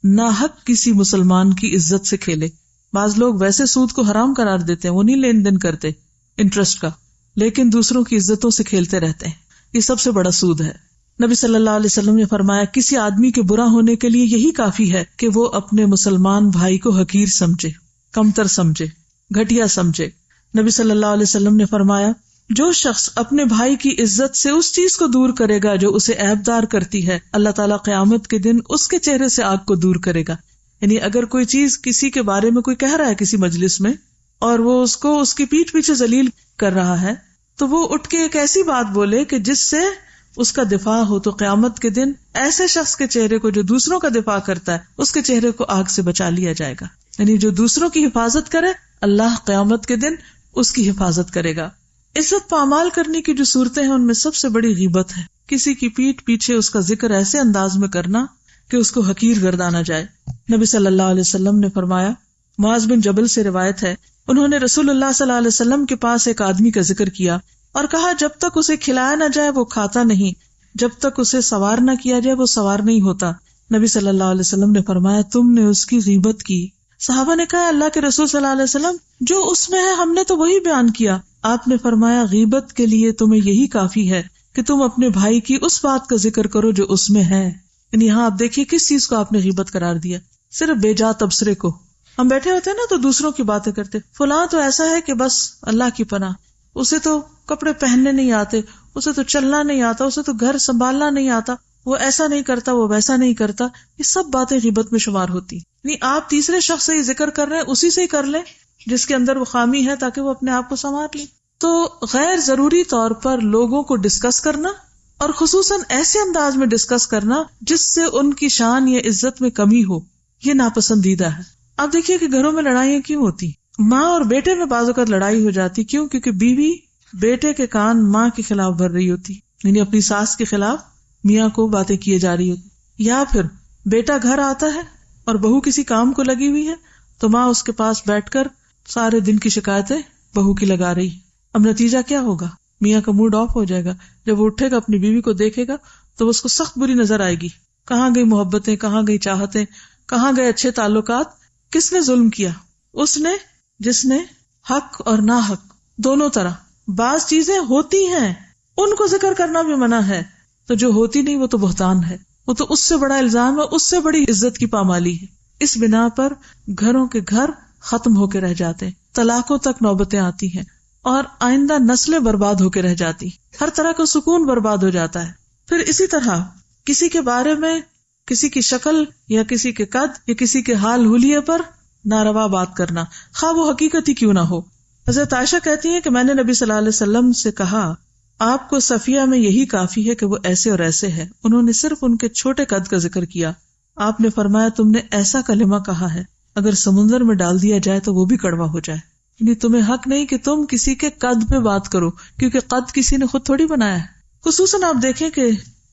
ناحق کسی مسلمان کی عزت سے کھیلے. بعض لوگ ویسے سود کو حرام قرار دیتے ہیں, وہ نہیں لین دین کرتے انٹرسٹ کا, لیکن دوسروں کی عزتوں سے کھیلتے رہتے ہیں. یہ سب سے بڑا سود ہے. نبی صلی اللہ علیہ وسلم نے فرمایا کسی آدمی کے برا ہونے کے لیے یہی کافی ہے کہ وہ اپنے مسلمان بھائی کو حقیر سمجھے, کمتر سمجھے, گھٹیا سمجھے. نبی صلی اللہ علیہ وسلم نے فرمایا جو شخص اپنے بھائی کی عزت سے اس چیز کو دور کرے گا جو اسے عیبدار کرتی ہے, اللہ تعالیٰ قیامت کے دن اس کے چہرے سے آگ کو دور کرے گا. یعنی اگر کوئی چیز کسی کے بارے میں کوئی کہہ رہا ہے کسی مجلس میں اور وہ اس کو اس کی پیٹھ پیچھے ذلیل کر رہا ہے, تو وہ اٹھ کے ایک ایسی بات بولے کہ جس سے اس کا دفاع ہو, تو قیامت کے دن ایسے شخص کے چہرے کو جو دوسروں کا دفاع کرتا ہے اس کے چہرے کو آگ سے بچا لیا جائے گا. یعنی جو دوسروں کی حفاظت کرے اللہ قیامت کے دن اس کی حفاظت کرے گا. عزت پامال کرنے کی جو صورتیں ہیں ان میں سب سے بڑی غیبت ہے. کسی کی پیٹھ پیچھے اس کا ذکر ایسے انداز میں کرنا کہ اس کو حقیر گردانا جائے. نبی صلی اللہ علیہ وسلم نے فرمایا, معاذ بن جبل سے روایت ہے, انہوں نے رسول اللہ صلی اللہ علیہ وسلم کے پاس ایک آدمی کا ذکر کیا اور کہا جب تک اسے کھلایا نہ جائے وہ کھاتا نہیں, جب تک اسے سوار نہ کیا جائے وہ سوار نہیں ہوتا. نبی صلی اللہ علیہ وسلم نے فرمایا تم نے اس کی غیبت کی. صحابہ نے کہا اللہ کے رسول صلی اللہ علیہ وسلم جو اس میں ہے ہم نے تو وہی بیان کیا. آپ نے فرمایا غیبت کے لیے تمہیں یہی کافی ہے کہ تم اپنے بھائی کی اس بات کا ذکر کرو جو اس میں ہے. یعنی یہاں آپ دیکھیے کس چیز کو آپ نے غیبت قرار دیا, صرف بے جا تبصرے کو. ہم بیٹھے ہوتے ہیں نا تو دوسروں کی باتیں کرتے, فلاں تو ایسا ہے کہ بس اللہ کی پناہ, اسے تو کپڑے پہننے نہیں آتے, اسے تو چلنا نہیں آتا, اسے تو گھر سنبھالنا نہیں آتا, وہ ایسا نہیں کرتا, وہ ویسا نہیں کرتا. یہ سب باتیں غیبت میں شمار ہوتی. یعنی آپ تیسرے شخص سے یہ ذکر کر رہے ہیں, اسی سے ہی کر لیں جس کے اندر وہ خامی ہے تاکہ وہ اپنے آپ کو سنوار لیں. تو غیر ضروری طور پر لوگوں کو ڈسکس کرنا اور خصوصاً ایسے انداز میں ڈسکس کرنا جس سے ان کی شان یا عزت میں کمی ہو, یہ ناپسندیدہ ہے. آپ دیکھیے کہ گھروں میں لڑائیاں کیوں ہوتی, ماں اور بیٹے میں بعض اوقات لڑائی ہو جاتی. کیوں؟ کیونکہ بیوی بیٹے کے کان ماں کے خلاف بھر رہی ہوتی, یعنی اپنی ساس کے خلاف میاں کو باتیں کیے جا رہی ہوتی. یا پھر بیٹا گھر آتا ہے اور بہو کسی کام کو لگی ہوئی ہے تو ماں اس کے پاس بیٹھ کر سارے دن کی شکایتیں بہو کی لگا رہی. اب نتیجہ کیا ہوگا؟ میاں کا موڈ آف ہو جائے گا. جب وہ اٹھے گا اپنی بیوی کو دیکھے گا تو اس کو سخت بری نظر آئے گی. کہاں گئی محبتیں, کہاں گئی چاہتیں, کہاں گئے اچھے تعلقات؟ کس نے ظلم کیا؟ اس نے جس نے حق اور ناحق دونوں طرح. بعض چیزیں ہوتی ہیں ان کو ذکر کرنا بھی منع ہے, تو جو ہوتی نہیں وہ تو بہتان ہے, وہ تو اس سے بڑا الزام ہے, اس سے بڑی عزت کی پامالی ہے. اس بنا پر گھروں کے گھر ختم ہو کے رہ جاتے ہیں, طلاقوں تک نوبتیں آتی ہیں اور آئندہ نسلیں برباد ہو کے رہ جاتی, ہر طرح کا سکون برباد ہو جاتا ہے. پھر اسی طرح کسی کے بارے میں, کسی کی شکل یا کسی کے قد یا کسی کے حال حلیے پر ناروا بات کرنا, خواہ وہ حقیقت ہی کیوں نہ ہو. حضرت عائشہ کہتی ہیں کہ میں نے نبی صلی اللہ علیہ وسلم سے کہا آپ کو صفیہ میں یہی کافی ہے کہ وہ ایسے اور ایسے ہے. انہوں نے صرف ان کے چھوٹے قد کا ذکر کیا. آپ نے فرمایا تم نے ایسا کلمہ کہا ہے اگر سمندر میں ڈال دیا جائے تو وہ بھی کڑوا ہو جائے. یعنی تمہیں حق نہیں کہ تم کسی کے قد پہ بات کرو, کیونکہ قد کسی نے خود تھوڑی بنایا ہے. خصوصاً آپ دیکھیں کہ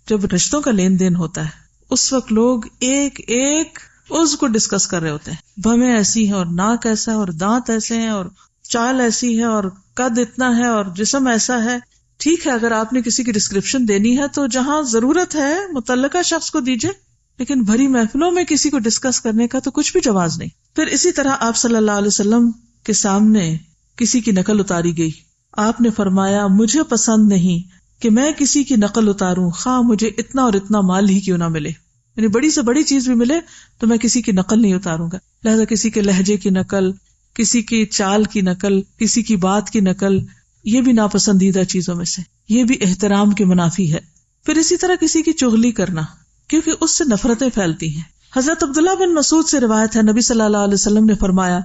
جب رشتوں کا لین دین ہوتا ہے اس وقت لوگ ایک ایک عضو کو ڈسکس کر رہے ہوتے ہیں. بھویں ایسی ہیں اور ناک ایسا ہے اور دانت ایسے ہیں اور چال ایسی ہے اور قد اتنا ہے اور جسم ایسا ہے. ٹھیک ہے, اگر آپ نے کسی کی ڈسکرپشن دینی ہے تو جہاں ضرورت ہے متعلقہ شخص کو دیجئے, لیکن بھری محفلوں میں کسی کو ڈسکس کرنے کا تو کچھ بھی جواز نہیں. پھر اسی طرح آپ صلی اللہ علیہ وسلم کے سامنے کسی کی نقل اتاری گئی. آپ نے فرمایا مجھے پسند نہیں کہ میں کسی کی نقل اتاروں, خواہ مجھے اتنا اور اتنا مال ہی کیوں نہ ملے. یعنی بڑی سے بڑی چیز بھی ملے تو میں کسی کی نقل نہیں اتاروں گا. لہذا کسی کے لہجے کی نقل, کسی کی چال کی نقل, کسی کی بات کی نقل, یہ بھی ناپسندیدہ چیزوں میں سے, یہ بھی احترام کے منافی ہے. پھر اسی طرح کسی کی چغلی کرنا, کیونکہ اس سے نفرتیں پھیلتی ہیں. حضرت عبداللہ بن مسعود سے روایت ہے نبی صلی اللہ علیہ وسلم نے فرمایا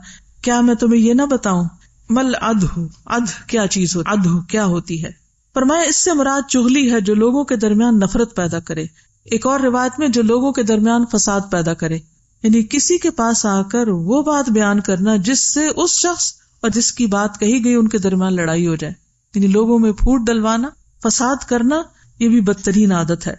کیا میں تمہیں یہ نہ بتاؤں مل عدھ کیا چیز ہوتی, عدھ کیا ہوتی ہے؟ فرمایا اس سے مراد چغلی ہے جو لوگوں کے درمیان نفرت پیدا کرے. ایک اور روایت میں جو لوگوں کے درمیان فساد پیدا کرے, یعنی کسی کے پاس آ کر وہ بات بیان کرنا جس سے اس شخص اور جس کی بات کہی گئی ان کے درمیان لڑائی ہو جائے. یعنی لوگوں میں پھوٹ ڈلوانا, فساد کرنا, یہ بھی بدترین عادت ہے.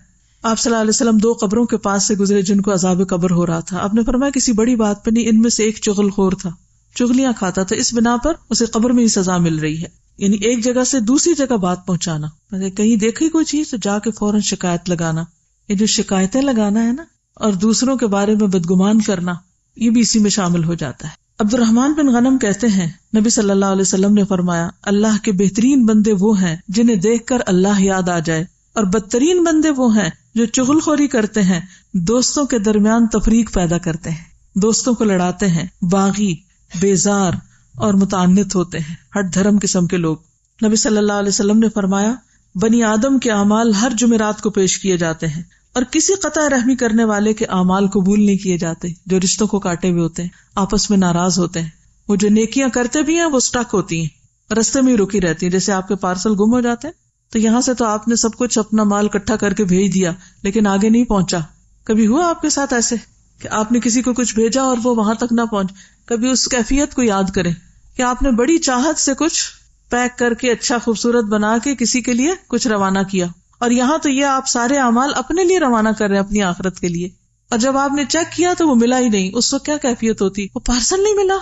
آپ صلی اللہ علیہ وسلم 2 قبروں کے پاس سے گزرے جن کو عذاب قبر ہو رہا تھا. آپ نے فرمایا کسی بڑی بات پہ نہیں, ان میں سے ایک چغل خور تھا, چغلیاں کھاتا تھا, اس بنا پر اسے قبر میں ہی سزا مل رہی ہے. یعنی ایک جگہ سے دوسری جگہ بات پہنچانا, کہیں دیکھی کوئی چیز تو جا کے فوراً شکایت لگانا, یہ جو شکایتیں لگانا ہے نا اور دوسروں کے بارے میں بدگمان کرنا، یہ بھی اسی میں شامل ہو جاتا ہے۔ عبد الرحمن بن غنم کہتے ہیں نبی صلی اللہ علیہ وسلم نے فرمایا، اللہ کے بہترین بندے وہ ہیں جنہیں دیکھ کر اللہ یاد آ جائے، اور بدترین بندے وہ ہیں جو چغل خوری کرتے ہیں، دوستوں کے درمیان تفریق پیدا کرتے ہیں، دوستوں کو لڑاتے ہیں، باغی، بیزار اور متعنت ہوتے ہیں، ہٹ دھرم قسم کے لوگ۔ نبی صلی اللہ علیہ وسلم نے فرمایا، بنی آدم کے اعمال ہر جمعرات کو پیش کیے جاتے ہیں، اور کسی قطع رحمی کرنے والے کے اعمال قبول نہیں کیے جاتے۔ جو رشتوں کو کاٹے ہوئے ہوتے ہیں، آپس میں ناراض ہوتے ہیں، وہ جو نیکیاں کرتے بھی ہیں وہ سٹک ہوتی ہیں، رستے میں ہی رکی رہتی ہیں۔ جیسے آپ کے پارسل گم ہو جاتے ہیں تو یہاں سے تو آپ نے سب کچھ اپنا مال اکٹھا کر کے بھیج دیا لیکن آگے نہیں پہنچا۔ کبھی ہوا آپ کے ساتھ ایسے کہ آپ نے کسی کو کچھ بھیجا اور وہ وہاں تک نہ پہنچ؟ کبھی اس کیفیت کو یاد کریں کہ آپ نے بڑی چاہت سے کچھ پیک کر کے اچھا خوبصورت بنا کے کسی کے لیے کچھ روانہ کیا، اور یہاں تو یہ آپ سارے اعمال اپنے لیے روانہ کر رہے ہیں، اپنی آخرت کے لیے، اور جب آپ نے چیک کیا تو وہ ملا ہی نہیں۔ اس وقت کیا کیفیت ہوتی؟ وہ پارسل نہیں ملا،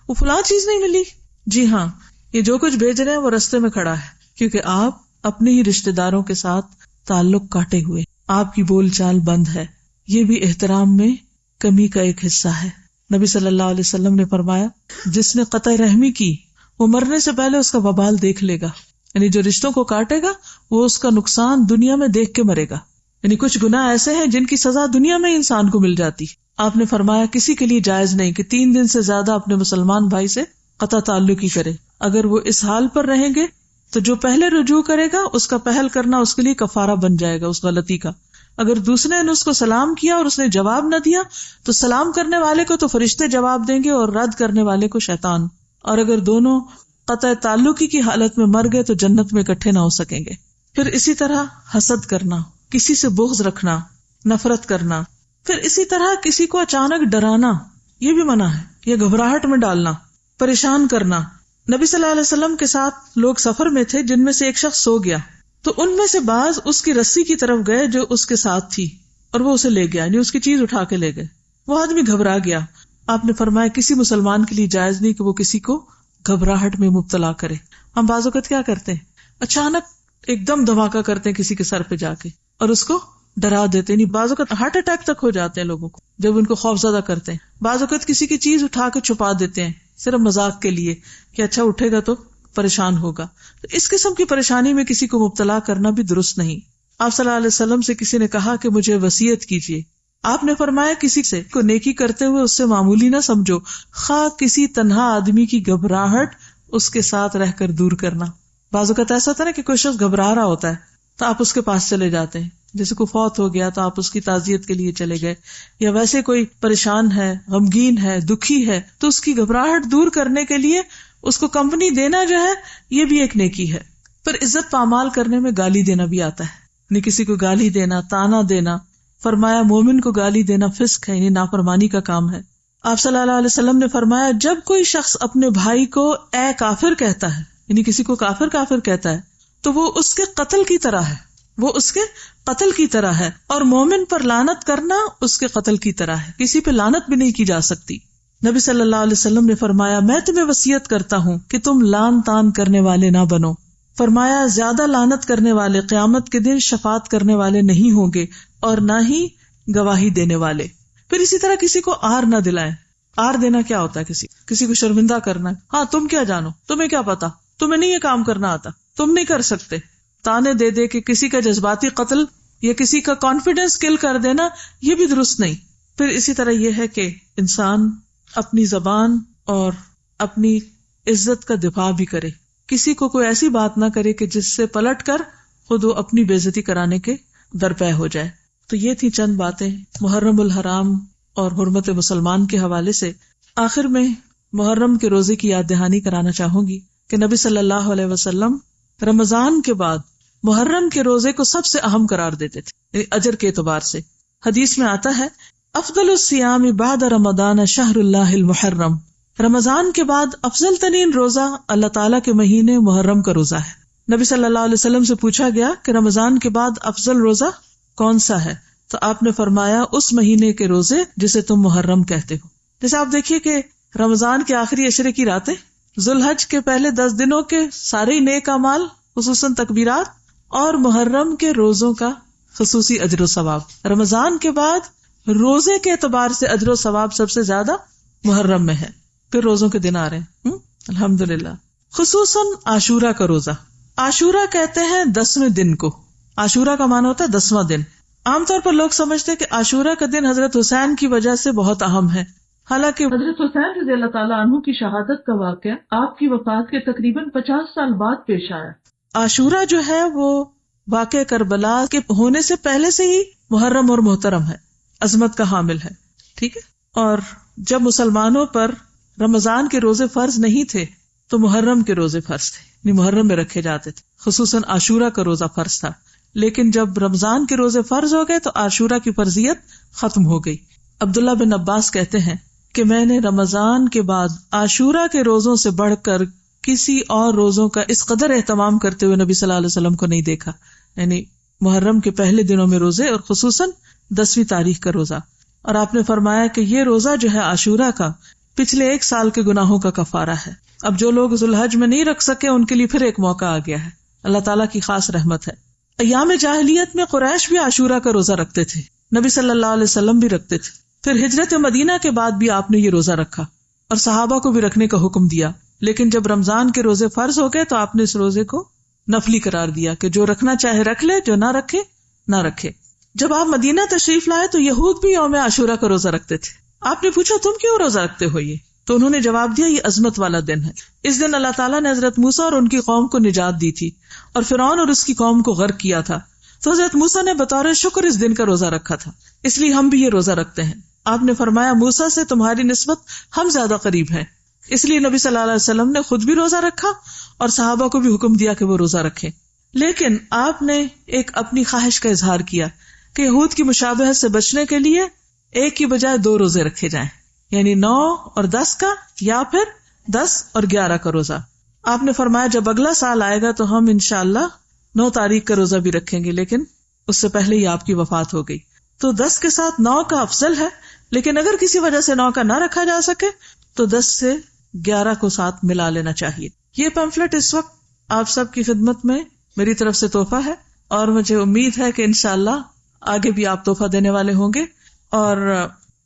وہ فلاں چیز نہیں ملی۔ جی ہاں، یہ جو کچھ بھیج رہے ہیں وہ رستے میں کھڑا ہے، کیونکہ آپ اپنے ہی رشتے داروں کے ساتھ تعلق کاٹے ہوئے، آپ کی بول چال بند ہے۔ یہ بھی احترام میں کمی کا ایک حصہ ہے۔ نبی صلی اللہ علیہ وسلم نے فرمایا، جس نے قطع رحمی کی وہ مرنے سے پہلے اس کا وبال دیکھ لے گا، یعنی جو رشتوں کو کاٹے گا وہ اس کا نقصان دنیا میں دیکھ کے مرے گا۔ یعنی کچھ گناہ ایسے ہیں جن کی سزا دنیا میں انسان کو مل جاتی۔ آپ نے فرمایا کسی کے لیے جائز نہیں کہ 3 دن سے زیادہ اپنے مسلمان بھائی سے قطع تعلق ہی کرے۔ اگر وہ اس حال پر رہیں گے تو جو پہلے رجوع کرے گا اس کا پہل کرنا اس کے لیے کفارہ بن جائے گا اس غلطی کا۔ اگر دوسرے نے اس کو سلام کیا اور اس نے جواب نہ دیا تو سلام کرنے والے کو تو فرشتے جواب دیں گے اور رد کرنے والے کو شیطان، اور اگر دونوں قطع تعلقی کی حالت میں مر گئے تو جنت میں اکٹھے نہ ہو سکیں گے۔ پھر اسی طرح حسد کرنا، کسی سے بغض رکھنا، نفرت کرنا، پھر اسی طرح کسی کو اچانک ڈرانا، یہ بھی منع ہے، یہ گھبراہٹ میں ڈالنا، پریشان کرنا۔ نبی صلی اللہ علیہ وسلم کے ساتھ لوگ سفر میں تھے جن میں سے ایک شخص سو گیا، تو ان میں سے بعض اس کی رسی کی طرف گئے جو اس کے ساتھ تھی اور وہ اسے لے گیا، یعنی اس کی چیز اٹھا کے لے گئے۔ وہ آدمی گھبرا گیا۔ آپ نے فرمایا کسی مسلمان کے لیے جائز نہیں کہ وہ کسی کو گھبراہٹ میں مبتلا کرے۔ ہم بعض اوقات کیا کرتے ہیں، اچانک ایک دم دھماکہ کرتے ہیں کسی کے سر پہ جا کے اور اس کو ڈرا دیتے ہیں۔ بعض اوقات ہارٹ اٹیک تک ہو جاتے ہیں لوگوں کو جب ان کو خوف زدہ کرتے ہیں۔ بعض اوقات کسی کی چیز اٹھا کے چھپا دیتے ہیں صرف مذاق کے لیے کہ اچھا اٹھے گا تو پریشان ہوگا۔ تو اس قسم کی پریشانی میں کسی کو مبتلا کرنا بھی درست نہیں۔ آپ صلی اللہ علیہ وسلم سے کسی نے کہا کہ مجھے وصیت کیجیے۔ آپ نے فرمایا کسی سے کو نیکی کرتے ہوئے اس سے معمولی نہ سمجھو، خواہ کسی تنہا آدمی کی گھبراہٹ اس کے ساتھ رہ کر دور کرنا۔ بعض اوقات ایسا ہوتا ہے نا کہ کوئی شخص گھبرا رہا ہوتا ہے تو آپ اس کے پاس چلے جاتے ہیں، جیسے کوئی فوت ہو گیا تو آپ اس کی تعزیت کے لیے چلے گئے، یا ویسے کوئی پریشان ہے، غمگین ہے، دکھی ہے، تو اس کی گھبراہٹ دور کرنے کے لیے اس کو کمپنی دینا جو ہے یہ بھی ایک نیکی ہے۔ پھر عزت پامال کرنے میں گالی دینا بھی آتا ہے، یعنی کسی کو گالی دینا، تانا دینا۔ فرمایا مومن کو گالی دینا فسق ہے، یعنی نافرمانی کا کام ہے۔ آپ صلی اللہ علیہ وسلم نے فرمایا جب کوئی شخص اپنے بھائی کو اے کافر کہتا ہے، یعنی کسی کو کافر کافر کہتا ہے، تو وہ اس کے قتل کی طرح ہے، وہ اس کے قتل کی طرح ہے، اور مومن پر لعنت کرنا اس کے قتل کی طرح ہے، کسی پہ لعنت بھی نہیں کی جا سکتی۔ نبی صلی اللہ علیہ وسلم نے فرمایا میں تمہیں وصیت کرتا ہوں کہ تم لعن طعن کرنے والے نہ بنو۔ فرمایا زیادہ لعنت کرنے والے قیامت کے دن شفاعت کرنے والے نہیں ہوں گے اور نہ ہی گواہی دینے والے۔ پھر اسی طرح کسی کو آر نہ دلائیں۔ آر دینا کیا ہوتا ہے؟ کسی کو شرمندہ کرنا ہے، ہاں تم کیا جانو، تمہیں کیا پتا، تمہیں نہیں یہ کام کرنا آتا، تم نہیں کر سکتے۔ تانے دے دے کہ کسی کا جذباتی قتل یا کسی کا کانفیڈینس کل کر دینا یہ بھی درست نہیں۔ پھر اسی طرح یہ ہے کہ انسان اپنی زبان اور اپنی عزت کا دفاع بھی کرے، کسی کو کوئی ایسی بات نہ کرے کہ جس سے پلٹ کر خود وہ اپنی بے عزتی کرانے کے درپے ہو جائے۔ تو یہ تھی چند باتیں محرم الحرام اور حرمت مسلمان کے حوالے سے۔ آخر میں محرم کے روزے کی یاد دہانی کرانا چاہوں گی کہ نبی صلی اللہ علیہ وسلم رمضان کے بعد محرم کے روزے کو سب سے اہم قرار دیتے تھے، یعنی اجر کے اعتبار سے۔ حدیث میں آتا ہے افضل الصیام بعد رمضان شہر اللہ المحرم، رمضان کے بعد افضل ترین روزہ اللہ تعالیٰ کے مہینے محرم کا روزہ ہے۔ نبی صلی اللہ علیہ وسلم سے پوچھا گیا کہ رمضان کے بعد افضل روزہ کون سا ہے؟ تو آپ نے فرمایا اس مہینے کے روزے جسے تم محرم کہتے ہو۔ جیسے آپ دیکھیے کہ رمضان کے آخری عشرے کی راتیں، ذوالحج کے پہلے 10 دنوں کے سارے نیک اعمال خصوصاً تکبیرات، اور محرم کے روزوں کا خصوصی اجر و ثواب۔ رمضان کے بعد روزے کے اعتبار سے اجر و ثواب سب سے زیادہ محرم میں ہے، پھر روزوں کے دن آ رہے ہیں الحمدللہ۔ خصوصاً عاشورہ کا روزہ، عاشورہ کہتے ہیں 10ویں دن کو، عاشورہ کا معنی ہوتا ہے 10واں دن۔ عام طور پر لوگ سمجھتے ہیں کہ عاشورہ کا دن حضرت حسین کی وجہ سے بہت اہم ہے، حالانکہ حضرت حسین رضی اللہ تعالیٰ عنہ کی شہادت کا واقعہ آپ کی وفات کے تقریباً 50 سال بعد پیش آیا۔ عاشورہ جو ہے وہ واقعہ کربلا کے ہونے سے پہلے سے ہی محرم اور محترم ہے، عظمت کا حامل ہے، ٹھیک ہے۔ اور جب مسلمانوں پر رمضان کے روزے فرض نہیں تھے تو محرم کے روزے فرض تھے، یعنی محرم میں رکھے جاتے تھے، خصوصاً عاشورہ کا روزہ فرض تھا۔ لیکن جب رمضان کے روزے فرض ہو گئے تو عاشورہ کی فرضیت ختم ہو گئی۔ عبداللہ بن عباس کہتے ہیں کہ میں نے رمضان کے بعد عاشورہ کے روزوں سے بڑھ کر کسی اور روزوں کا اس قدر اہتمام کرتے ہوئے نبی صلی اللہ علیہ وسلم کو نہیں دیکھا، یعنی محرم کے پہلے دنوں میں روزے اور خصوصاً 10ویں تاریخ کا روزہ۔ اور آپ نے فرمایا کہ یہ روزہ جو ہے عاشورہ کا پچھلے 1 سال کے گناہوں کا کفارہ ہے۔ اب جو لوگ ذوالحج میں نہیں رکھ سکے ان کے لیے پھر ایک موقع آ گیا ہے، اللہ تعالیٰ کی خاص رحمت ہے۔ ایام جاہلیت میں قریش بھی عاشورہ کا روزہ رکھتے تھے، نبی صلی اللہ علیہ وسلم بھی رکھتے تھے، پھر ہجرت مدینہ کے بعد بھی آپ نے یہ روزہ رکھا اور صحابہ کو بھی رکھنے کا حکم دیا۔ لیکن جب رمضان کے روزے فرض ہو گئے تو آپ نے اس روزے کو نفلی قرار دیا کہ جو رکھنا چاہے رکھ لے، جو نہ رکھے نہ رکھے۔ جب آپ مدینہ تشریف لائے تو یہود بھی یوم عاشورہ کا روزہ رکھتے تھے۔ آپ نے پوچھا تم کیوں روزہ رکھتے ہو یہ؟ تو انہوں نے جواب دیا یہ عظمت والا دن ہے، اس دن اللہ تعالیٰ نے حضرت موسیٰ اور ان کی قوم کو نجات دی تھی اور فرعون اور اس کی قوم کو غرق کیا تھا، تو حضرت موسیٰ نے بطور شکر اس دن کا روزہ رکھا تھا، اس لیے ہم بھی یہ روزہ رکھتے ہیں۔ آپ نے فرمایا موسیٰ سے تمہاری نسبت ہم زیادہ قریب ہیں، اس لیے نبی صلی اللہ علیہ وسلم نے خود بھی روزہ رکھا اور صحابہ کو بھی حکم دیا کہ وہ روزہ رکھیں۔ لیکن آپ نے ایک اپنی خواہش کا اظہار کیا کہ یہود کی مشابہت سے بچنے کے لیے ایک کی بجائے 2 روزے رکھے جائیں، یعنی 9 اور 10 کا یا پھر 10 اور 11 کا روزہ۔ آپ نے فرمایا جب اگلا سال آئے گا تو ہم انشاءاللہ 9 تاریخ کا روزہ بھی رکھیں گے، لیکن اس سے پہلے ہی آپ کی وفات ہو گئی، تو 10 کے ساتھ 9 کا افضل ہے، لیکن اگر کسی وجہ سے 9 کا نہ رکھا جا سکے تو 10 سے 11 کو ساتھ ملا لینا چاہیے۔ یہ پیمفلٹ اس وقت آپ سب کی خدمت میں میری طرف سے تحفہ ہے، اور مجھے امید ہے کہ انشاءاللہ آگے بھی آپ تحفہ دینے والے ہوں گے، اور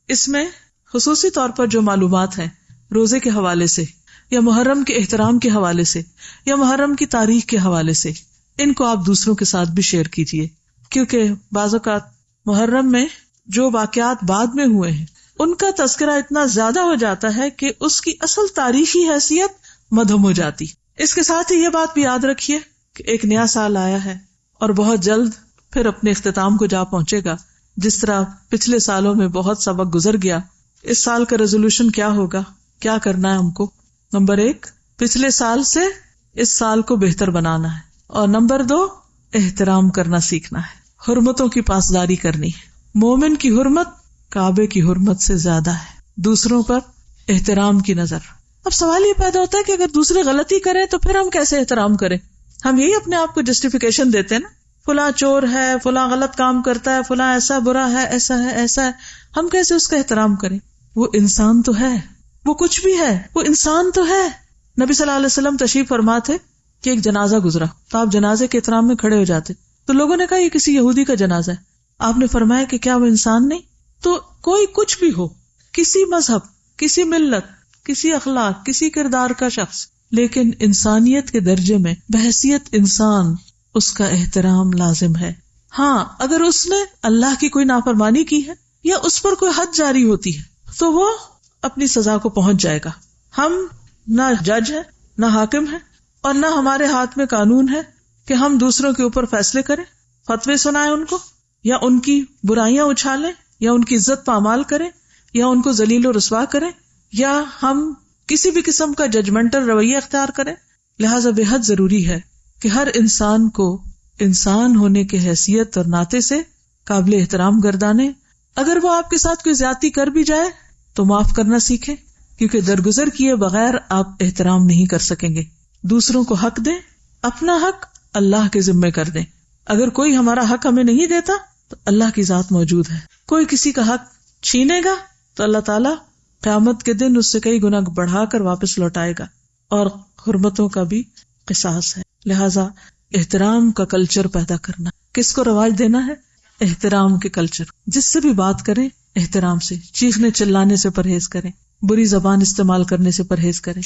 اس میں خصوصی طور پر جو معلومات ہیں روزے کے حوالے سے یا محرم کے احترام کے حوالے سے یا محرم کی تاریخ کے حوالے سے، ان کو آپ دوسروں کے ساتھ بھی شیئر کیجیے، کیونکہ بعض اوقات محرم میں جو واقعات بعد میں ہوئے ہیں ان کا تذکرہ اتنا زیادہ ہو جاتا ہے کہ اس کی اصل تاریخی حیثیت مدھم ہو جاتی۔ اس کے ساتھ ہی یہ بات بھی یاد رکھیے کہ ایک نیا سال آیا ہے اور بہت جلد پھر اپنے اختتام کو جا پہنچے گا۔ جس طرح پچھلے سالوں میں بہت سبق گزر گیا، اس سال کا ریزولوشن کیا ہوگا، کیا کرنا ہے ہم کو؟ نمبر 1 پچھلے سال سے اس سال کو بہتر بنانا ہے، اور نمبر 2 احترام کرنا سیکھنا ہے، حرمتوں کی پاسداری کرنی ہے۔ مومن کی حرمت کعبے کی حرمت سے زیادہ ہے، دوسروں پر احترام کی نظر۔ اب سوال یہ پیدا ہوتا ہے کہ اگر دوسرے غلطی کریں تو پھر ہم کیسے احترام کریں؟ ہم یہی اپنے آپ کو جسٹیفیکیشن دیتے ہیں نا، فلاں چور ہے، فلاں غلط کام کرتا ہے، فلاں ایسا برا ہے، ایسا ہے ایسا ہے، ہم کیسے اس کا احترام کریں؟ وہ انسان تو ہے، وہ کچھ بھی ہے، وہ انسان تو ہے۔ نبی صلی اللہ علیہ وسلم تشریف فرما تھے کہ ایک جنازہ گزرا تو آپ جنازے کے احترام میں کھڑے ہو جاتے، تو لوگوں نے کہا یہ کسی یہودی کا جنازہ ہے۔ آپ نے فرمایا کہ کیا وہ انسان نہیں؟ تو کوئی کچھ بھی ہو، کسی مذہب، کسی ملت، کسی اخلاق، کسی کردار کا شخص، لیکن انسانیت کے درجے میں بحیثیت انسان اس کا احترام لازم ہے۔ ہاں اگر اس نے اللہ کی کوئی نافرمانی کی ہے یا اس پر کوئی حد جاری ہوتی ہے تو وہ اپنی سزا کو پہنچ جائے گا۔ ہم نہ جج ہیں، نہ حاکم ہیں، اور نہ ہمارے ہاتھ میں قانون ہے کہ ہم دوسروں کے اوپر فیصلے کریں، فتوے سنائیں ان کو، یا ان کی برائیاں اچھالیں، یا ان کی عزت پامال کریں، یا ان کو ذلیل و رسوا کریں، یا ہم کسی بھی قسم کا ججمنٹل رویہ اختیار کریں۔ لہٰذا بے حد ضروری ہے کہ ہر انسان کو انسان ہونے کے حیثیت اور ناطے سے قابل احترام گردانے۔ اگر وہ آپ کے ساتھ کوئی زیادتی کر بھی جائے تو معاف کرنا سیکھیں، کیونکہ درگزر کیے بغیر آپ احترام نہیں کر سکیں گے۔ دوسروں کو حق دیں، اپنا حق اللہ کے ذمے کر دیں۔ اگر کوئی ہمارا حق ہمیں نہیں دیتا تو اللہ کی ذات موجود ہے۔ کوئی کسی کا حق چھینے گا تو اللہ تعالیٰ قیامت کے دن اس سے کئی گنا بڑھا کر واپس لوٹائے گا، اور حرمتوں کا بھی قصاص ہے۔ لہذا احترام کا کلچر پیدا کرنا، کس کو رواج دینا ہے؟ احترام کے کلچر. جس سے بھی بات کریں احترام سے، چیخنے چلانے سے پرہیز کریں، بری زبان استعمال کرنے سے پرہیز کریں.